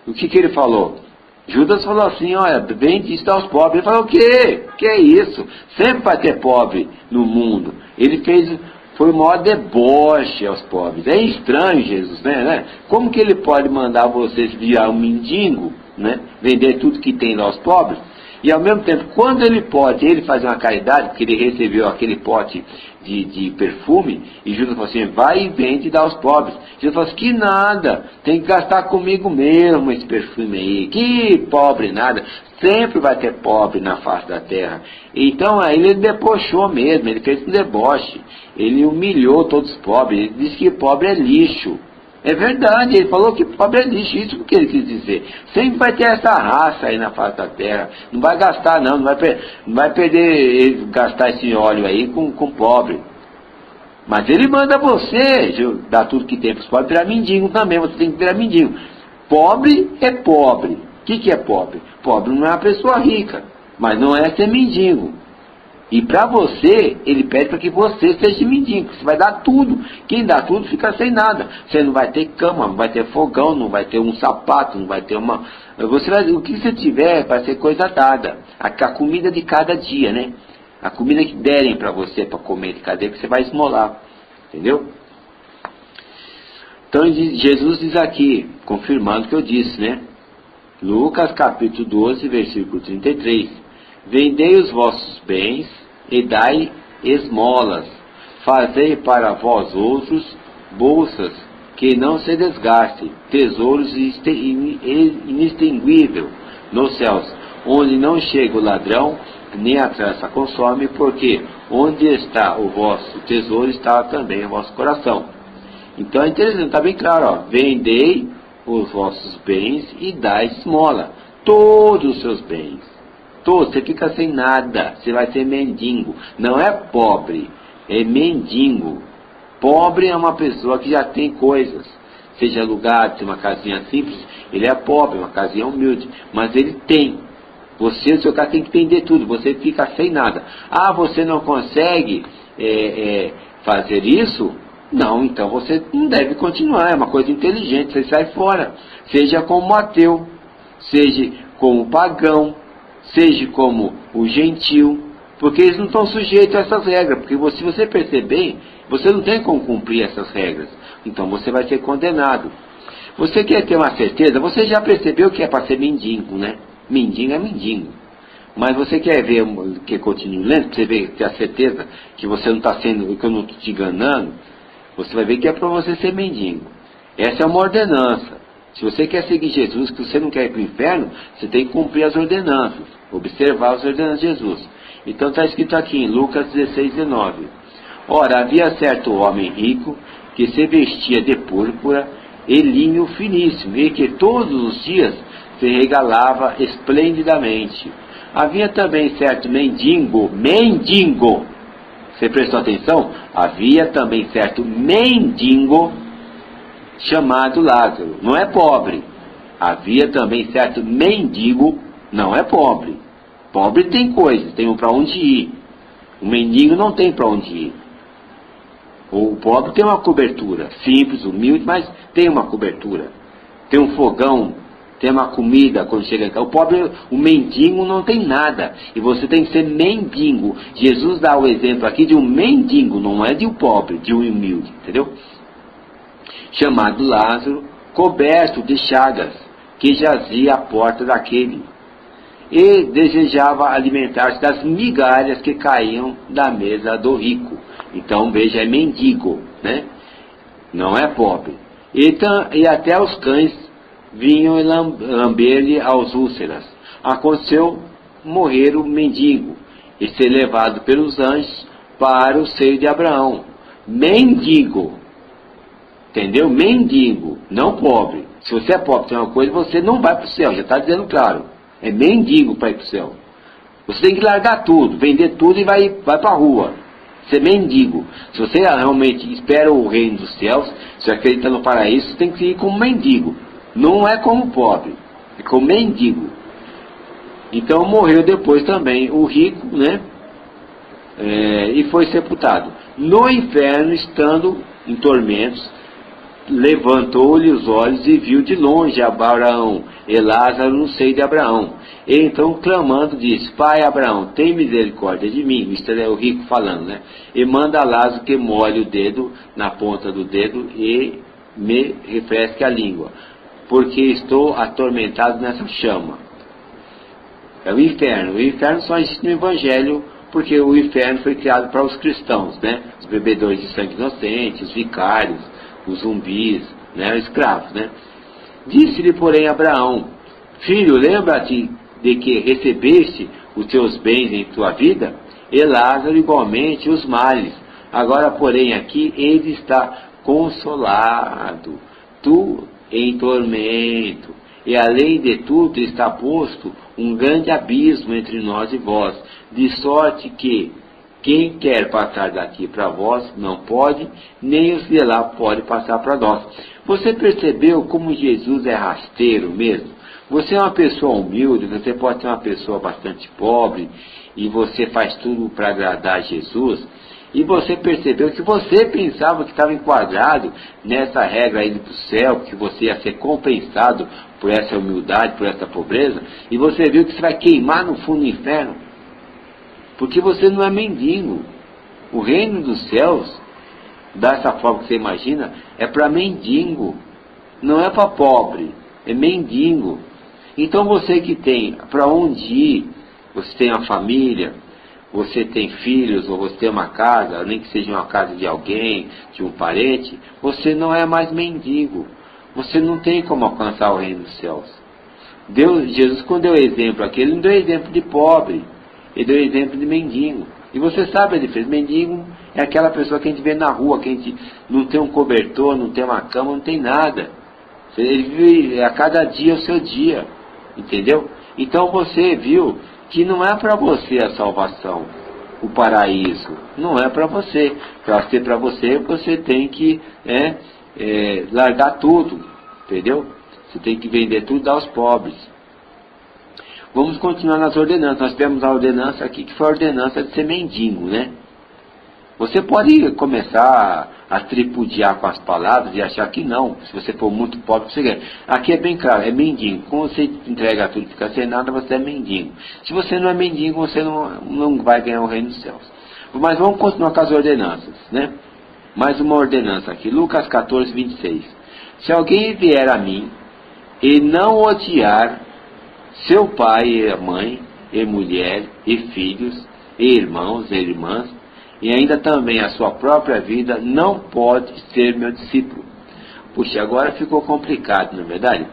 O que ele falou? Judas falou assim, olha, vende isso aos pobres. Ele falou, o quê? Que é isso? Sempre vai ter pobre no mundo. Ele foi o maior deboche aos pobres. É estranho, Jesus, né? Como que ele pode mandar vocês virar um mendigo, né? Vender tudo que tem lá aos pobres? E ao mesmo tempo, quando ele fazer uma caridade, porque ele recebeu aquele pote de perfume, e Judas falou assim, vai e vende e dá aos pobres. Jesus falou assim, que nada, tem que gastar comigo mesmo esse perfume aí, que pobre nada, sempre vai ter pobre na face da terra. Então aí ele debochou mesmo, ele fez um deboche, ele humilhou todos os pobres, ele disse que pobre é lixo. É verdade, ele falou que pobre é lixo, isso que ele quis dizer. Sempre vai ter essa raça aí na face da terra. Não vai gastar não vai perder gastar esse óleo aí com pobre. Mas ele manda você dar tudo que tem para os pobres, virar mendigo também, você tem que virar mendigo. Pobre é pobre. O que é pobre? Pobre não é uma pessoa rica, mas não é ser mendigo. E para você, ele pede para que você seja mendigo. Você vai dar tudo. Quem dá tudo fica sem nada. Você não vai ter cama, não vai ter fogão, não vai ter um sapato, não vai ter uma... o que você tiver vai ser coisa dada. A comida de cada dia, né? A comida que derem para você para comer de cada dia, que você vai esmolar. Entendeu? Então Jesus diz aqui, confirmando o que eu disse, né? Lucas capítulo 12, versículo 33. Vendei os vossos bens e dai esmolas. Fazei para vós outros bolsas que não se desgastem, tesouros inextinguíveis nos céus, onde não chega o ladrão, nem a traça consome, porque onde está o vosso tesouro, está também o vosso coração. Então é interessante, está bem claro, ó, vendei os vossos bens e dai esmola, todos os seus bens. Você fica sem nada, você vai ser mendigo. Não é pobre, é mendigo. Pobre é uma pessoa que já tem coisas, seja lugar, tem uma casinha simples, ele é pobre, uma casinha humilde, mas ele tem. Você, o seu cara tem que entender tudo, você fica sem nada. Ah, você não consegue fazer isso? Não, então você não deve continuar, é uma coisa inteligente, você sai fora. Seja como ateu, seja como pagão, seja como o gentil, porque eles não estão sujeitos a essas regras, porque se você perceber, você não tem como cumprir essas regras, então você vai ser condenado. Você quer ter uma certeza, você já percebeu que é para ser mendigo, né? Mendigo é mendigo. Mas você quer ver que continue lendo, para você ver, ter a certeza que você não está sendo, que eu não estou te enganando, você vai ver que é para você ser mendigo. Essa é uma ordenança. Se você quer seguir Jesus, que você não quer ir para o inferno, você tem que cumprir as ordenanças, observar as ordenanças de Jesus. Então está escrito aqui em Lucas 16:19. Ora, havia certo homem rico que se vestia de púrpura e linho finíssimo, e que todos os dias se regalava esplendidamente. Havia também certo mendigo, você prestou atenção? Havia também certo mendigo chamado Lázaro, não é pobre. Havia também certo mendigo, não é pobre. Pobre tem coisas, tem para onde ir. O mendigo não tem para onde ir. O pobre tem uma cobertura, simples, humilde, mas tem uma cobertura. Tem um fogão, tem uma comida quando chega em casa. O pobre, o mendigo não tem nada. E você tem que ser mendigo. Jesus dá o exemplo aqui de um mendigo, não é de um pobre, de um humilde, entendeu? Chamado Lázaro, coberto de chagas, que jazia à porta daquele, e desejava alimentar-se das migalhas que caíam da mesa do rico. Então, veja, é mendigo, né? Não é pobre. E até os cães vinham lamber-lhe as úlceras. Aconteceu morrer o mendigo e ser levado pelos anjos para o seio de Abraão. Mendigo. Entendeu? Mendigo, não pobre. Se você é pobre, tem uma coisa, você não vai para o céu, já está dizendo claro. É mendigo para ir para o céu. Você tem que largar tudo, vender tudo e vai para a rua. Ser mendigo. Se você realmente espera o reino dos céus, se acredita no paraíso, você tem que ir como mendigo. Não é como pobre, é como mendigo. Então morreu depois também o rico, né? E foi sepultado. No inferno, estando em tormentos, levantou-lhe os olhos e viu de longe Abraão e Lázaro no seio de Abraão. E então, clamando, disse: Pai Abraão, tem misericórdia de mim. Isto é o rico falando, né? E manda a Lázaro que molhe o dedo na ponta do dedo e me refresque a língua, porque estou atormentado nessa chama. É o inferno. O inferno só existe no Evangelho, porque o inferno foi criado para os cristãos, né? Os bebedores de sangue inocente, os vicários, os zumbis, né? Os escravos, né? Disse-lhe, porém, Abraão: Filho, lembra-te de que recebeste os teus bens em tua vida, e Lázaro igualmente os males. Agora, porém, aqui ele está consolado, tu em tormento, e além de tudo está posto um grande abismo entre nós e vós, de sorte que quem quer passar daqui para vós não pode, nem os de lá pode passar para nós. Você percebeu como Jesus é rasteiro mesmo? Você é uma pessoa humilde, você pode ser uma pessoa bastante pobre, e você faz tudo para agradar a Jesus, e você percebeu que você pensava que estava enquadrado nessa regra aí do céu, que você ia ser compensado por essa humildade, por essa pobreza, e você viu que você vai queimar no fundo do inferno, porque você não é mendigo. O reino dos céus, dessa forma que você imagina, é para mendigo, não é para pobre, é mendigo. Então você que tem para onde ir, você tem uma família, você tem filhos, ou você tem uma casa, nem que seja uma casa de alguém, de um parente, você não é mais mendigo. Você não tem como alcançar o reino dos céus. Jesus, quando deu exemplo aqui, ele não deu exemplo de pobre, ele deu exemplo de mendigo. E você sabe a diferença. Mendigo é aquela pessoa que a gente vê na rua, que a gente não tem um cobertor, não tem uma cama, não tem nada. Ele vive a cada dia o seu dia, entendeu? Então você viu que não é para você a salvação, o paraíso, não é para você. Para ser para você, você tem que largar tudo, entendeu? Você tem que vender tudo e dar aos pobres. Vamos continuar nas ordenanças. Nós tivemos a ordenança aqui, que foi a ordenança de ser mendigo, né? Você pode começar a tripudiar com as palavras e achar que não, se você for muito pobre, você ganha. Aqui é bem claro, é mendigo. Quando você entrega tudo e fica sem nada, você é mendigo. Se você não é mendigo, você não vai ganhar o reino dos céus. Mas vamos continuar com as ordenanças, né? Mais uma ordenança aqui, Lucas 14, 26. Se alguém vier a mim e não odiar seu pai e mãe, e mulher, e filhos, e irmãos, e irmãs, e ainda também a sua própria vida, não pode ser meu discípulo. Puxa, agora ficou complicado, não é verdade?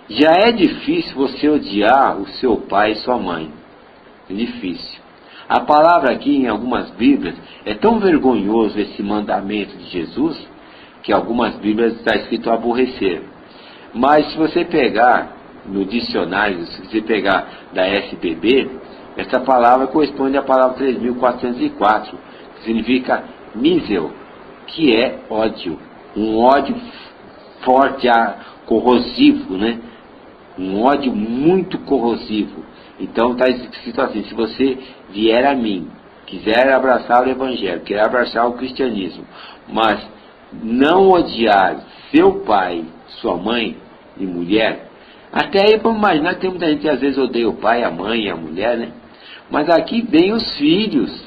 Já é difícil você odiar o seu pai e sua mãe. É difícil. A palavra aqui em algumas Bíblias é tão vergonhoso esse mandamento de Jesus, que algumas Bíblias está escrito aborrecer. Mas se você pegar no dicionário, se você pegar da SBB, essa palavra corresponde à palavra 3.404, que significa mísel, que é ódio. Um ódio forte, corrosivo, né? Um ódio muito corrosivo. Então está escrito assim: se você vier a mim, quiser abraçar o Evangelho, quer abraçar o cristianismo, mas não odiar seu pai, sua mãe e mulher, até aí vamos imaginar que tem muita gente que às vezes odeia o pai, a mãe e a mulher, né? Mas aqui vem os filhos.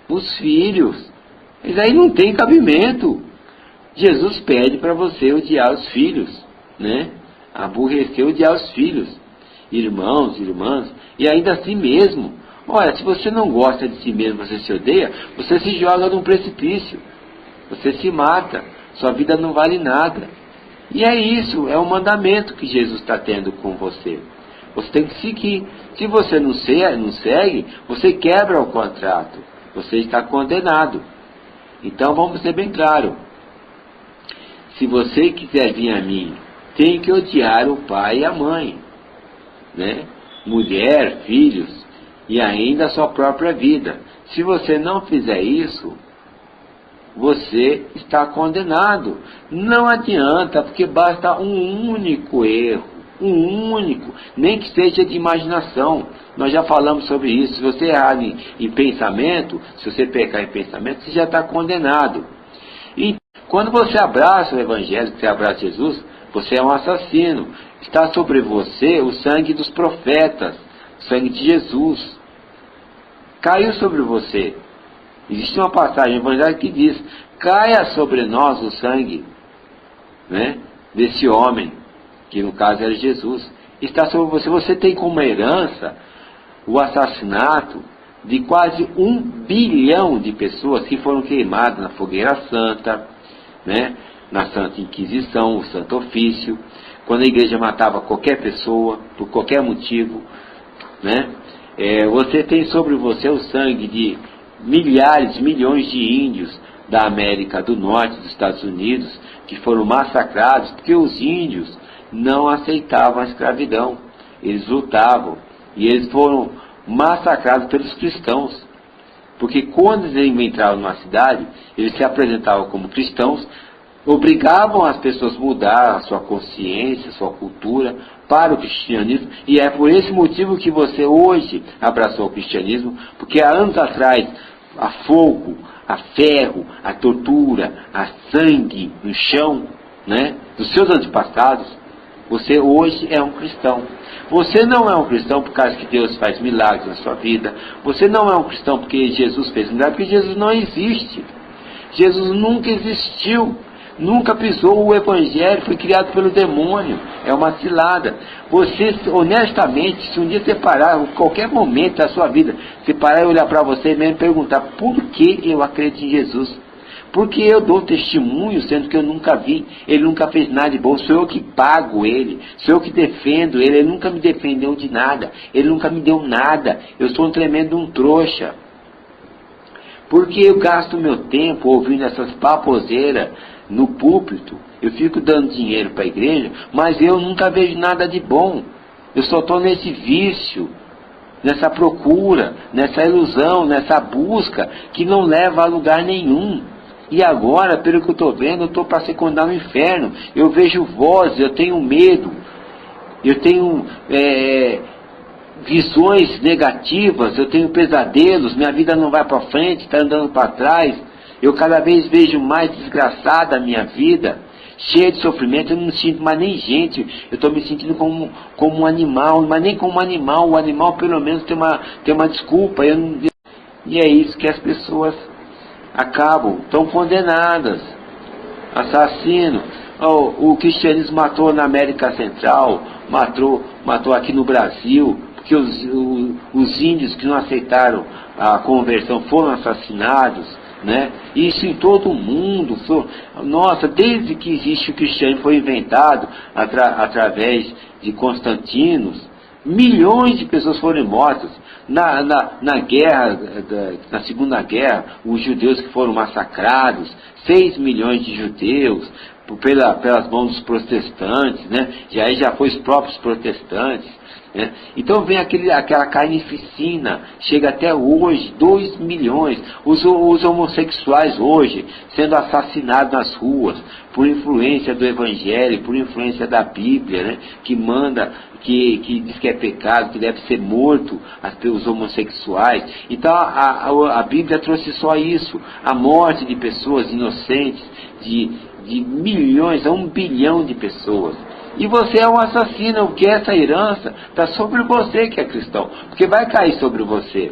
Os filhos. Isso aí não tem cabimento. Jesus pede para você odiar os filhos, né? Aborrecer, odiar os filhos. Irmãos, irmãs, e ainda assim mesmo. Olha, se você não gosta de si mesmo, você se odeia, você se joga num precipício. Você se mata. Sua vida não vale nada. E é isso, é um mandamento que Jesus está tendo com você. Você tem que seguir. Se você não segue, você quebra o contrato. Você está condenado. Então vamos ser bem claros. Se você quiser vir a mim, tem que odiar o pai e a mãe, né? Mulher, filhos e ainda a sua própria vida. Se você não fizer isso, você está condenado. Não adianta, porque basta um único erro, um único, nem que seja de imaginação. Nós já falamos sobre isso. Se você errar em pensamento, se você pecar em pensamento, você já está condenado. E quando você abraça o Evangelho, você abraça Jesus, você é um assassino. Está sobre você o sangue dos profetas, o sangue de Jesus. Caiu sobre você. Existe uma passagem no Evangelho que diz: caia sobre nós o sangue, né, desse homem, que no caso era Jesus. Está sobre você. Você tem como herança o assassinato de quase 1 bilhão de pessoas que foram queimadas na fogueira santa, né, na Santa Inquisição, o Santo Ofício, quando a igreja matava qualquer pessoa, por qualquer motivo, né. Você tem sobre você o sangue de milhares, milhões de índios da América do Norte, dos Estados Unidos, que foram massacrados porque os índios não aceitavam a escravidão. Eles lutavam e eles foram massacrados pelos cristãos. Porque quando eles entravam numa cidade, eles se apresentavam como cristãos, obrigavam as pessoas a mudar a sua consciência, a sua cultura para o cristianismo, e é por esse motivo que você hoje abraçou o cristianismo, porque há anos atrás, a fogo, a ferro, a tortura, a sangue no chão, né, dos seus antepassados, você hoje é um cristão. Você não é um cristão por causa que Deus faz milagres na sua vida. Você não é um cristão porque Jesus fez milagres, porque Jesus não existe. Jesus nunca existiu. Nunca pisou o Evangelho, foi criado pelo demônio. É uma cilada. Você, honestamente, se um dia você parar, em qualquer momento da sua vida, você parar e olhar para você mesmo e perguntar: por que eu acredito em Jesus? Porque eu dou testemunho, sendo que eu nunca vi, ele nunca fez nada de bom, sou eu que pago ele, sou eu que defendo ele nunca me defendeu de nada, ele nunca me deu nada, eu sou um tremendo trouxa. Porque eu gasto meu tempo ouvindo essas baboseiras no púlpito, eu fico dando dinheiro para a igreja, mas eu nunca vejo nada de bom. Eu só estou nesse vício, nessa procura, nessa ilusão, nessa busca que não leva a lugar nenhum. E agora, pelo que eu estou vendo, eu estou para ser condenado no inferno. Eu vejo vozes, eu tenho medo, eu tenho visões negativas, eu tenho pesadelos, minha vida não vai para frente, está andando para trás. Eu cada vez vejo mais desgraçada a minha vida, cheia de sofrimento. Eu não me sinto mais nem gente, eu estou me sentindo como um animal, mas nem como um animal. O animal pelo menos tem uma desculpa. E é isso que as pessoas acabam, estão condenadas. Assassino. O cristianismo matou na América Central, matou aqui no Brasil, porque os índios que não aceitaram a conversão foram assassinados, né? Isso em todo o mundo. Nossa, desde que existe o cristianismo, foi inventado através de Constantinos. Milhões de pessoas foram mortas. Na guerra, na Segunda Guerra, os judeus que foram massacrados, 6 milhões de judeus, pelas mãos dos protestantes, né? Já foi os próprios protestantes. Né? Então vem aquela carnificina, chega até hoje, 2 milhões. Os homossexuais hoje sendo assassinados nas ruas, por influência do Evangelho, por influência da Bíblia, né? Que manda, que diz que é pecado, que deve ser morto os homossexuais. Então a Bíblia trouxe só isso, a morte de pessoas inocentes, de milhões, a 1 bilhão de pessoas. E você é um assassino, porque essa herança está sobre você que é cristão, porque vai cair sobre você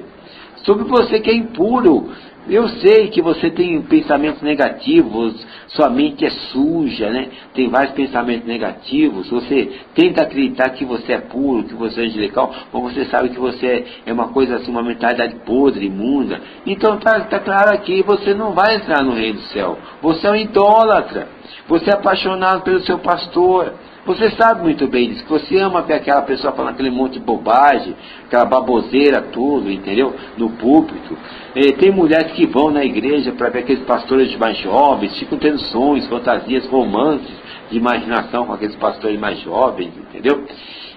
que é impuro. Eu sei que você tem pensamentos negativos, sua mente é suja, né? Tem vários pensamentos negativos, você tenta acreditar que você é puro, que você é angelical, mas você sabe que você é uma coisa assim, uma mentalidade podre, imunda. Então tá claro aqui, você não vai entrar no reino do céu. Você é um idólatra, você é apaixonado pelo seu pastor. Você sabe muito bem disso, que você ama ver aquela pessoa falando aquele monte de bobagem, aquela baboseira tudo, entendeu? No púlpito. Tem mulheres que vão na igreja para ver aqueles pastores mais jovens, ficam tendo sonhos, fantasias, romances de imaginação com aqueles pastores mais jovens, entendeu?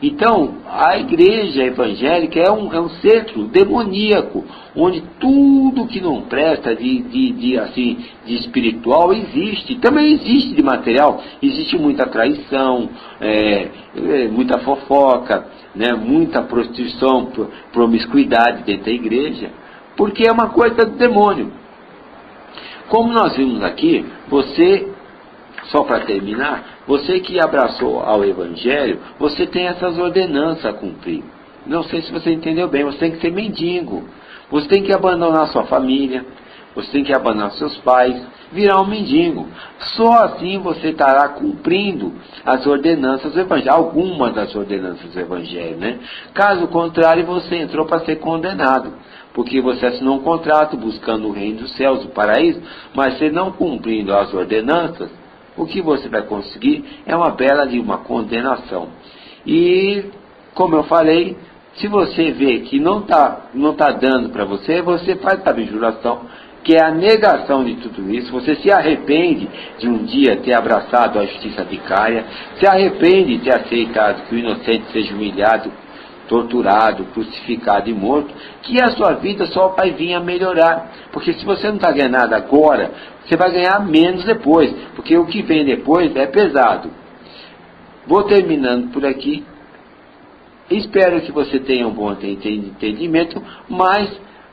Então, a igreja evangélica é um centro demoníaco, onde tudo que não presta de espiritual existe. Também existe de material, existe muita traição, muita fofoca, né, muita prostituição, promiscuidade dentro da igreja, porque é uma coisa do demônio. Como nós vimos aqui, só para terminar, você que abraçou ao Evangelho, você tem essas ordenanças a cumprir. Não sei se você entendeu bem, você tem que ser mendigo. Você tem que abandonar sua família, você tem que abandonar seus pais, virar um mendigo. Só assim você estará cumprindo as ordenanças do Evangelho, algumas das ordenanças do Evangelho, né? Caso contrário, você entrou para ser condenado, porque você assinou um contrato buscando o reino dos céus, o paraíso, mas você não cumprindo as ordenanças, o que você vai conseguir é uma bela de uma condenação. E, como eu falei, se você vê que não tá dando para você, você faz a abjuração, que é a negação de tudo isso. Você se arrepende de um dia ter abraçado a justiça vicária, se arrepende de ter aceitado que o inocente seja humilhado, torturado, crucificado e morto, que a sua vida só vai vir a melhorar. Porque se você não está ganhando nada agora, você vai ganhar menos depois, porque o que vem depois é pesado. Vou terminando por aqui. Espero que você tenha um bom entendimento, mas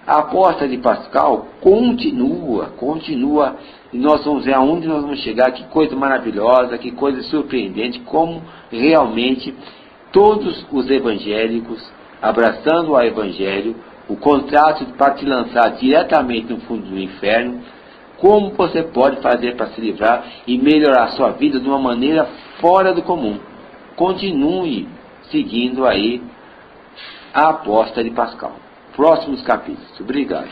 a aposta de Pascal continua, e nós vamos ver aonde nós vamos chegar, que coisa maravilhosa, que coisa surpreendente, como realmente todos os evangélicos, abraçando o Evangelho, o contrato para te lançar diretamente no fundo do inferno, como você pode fazer para se livrar e melhorar a sua vida de uma maneira fora do comum. Continue seguindo aí a aposta de Pascal. Próximos capítulos. Obrigado.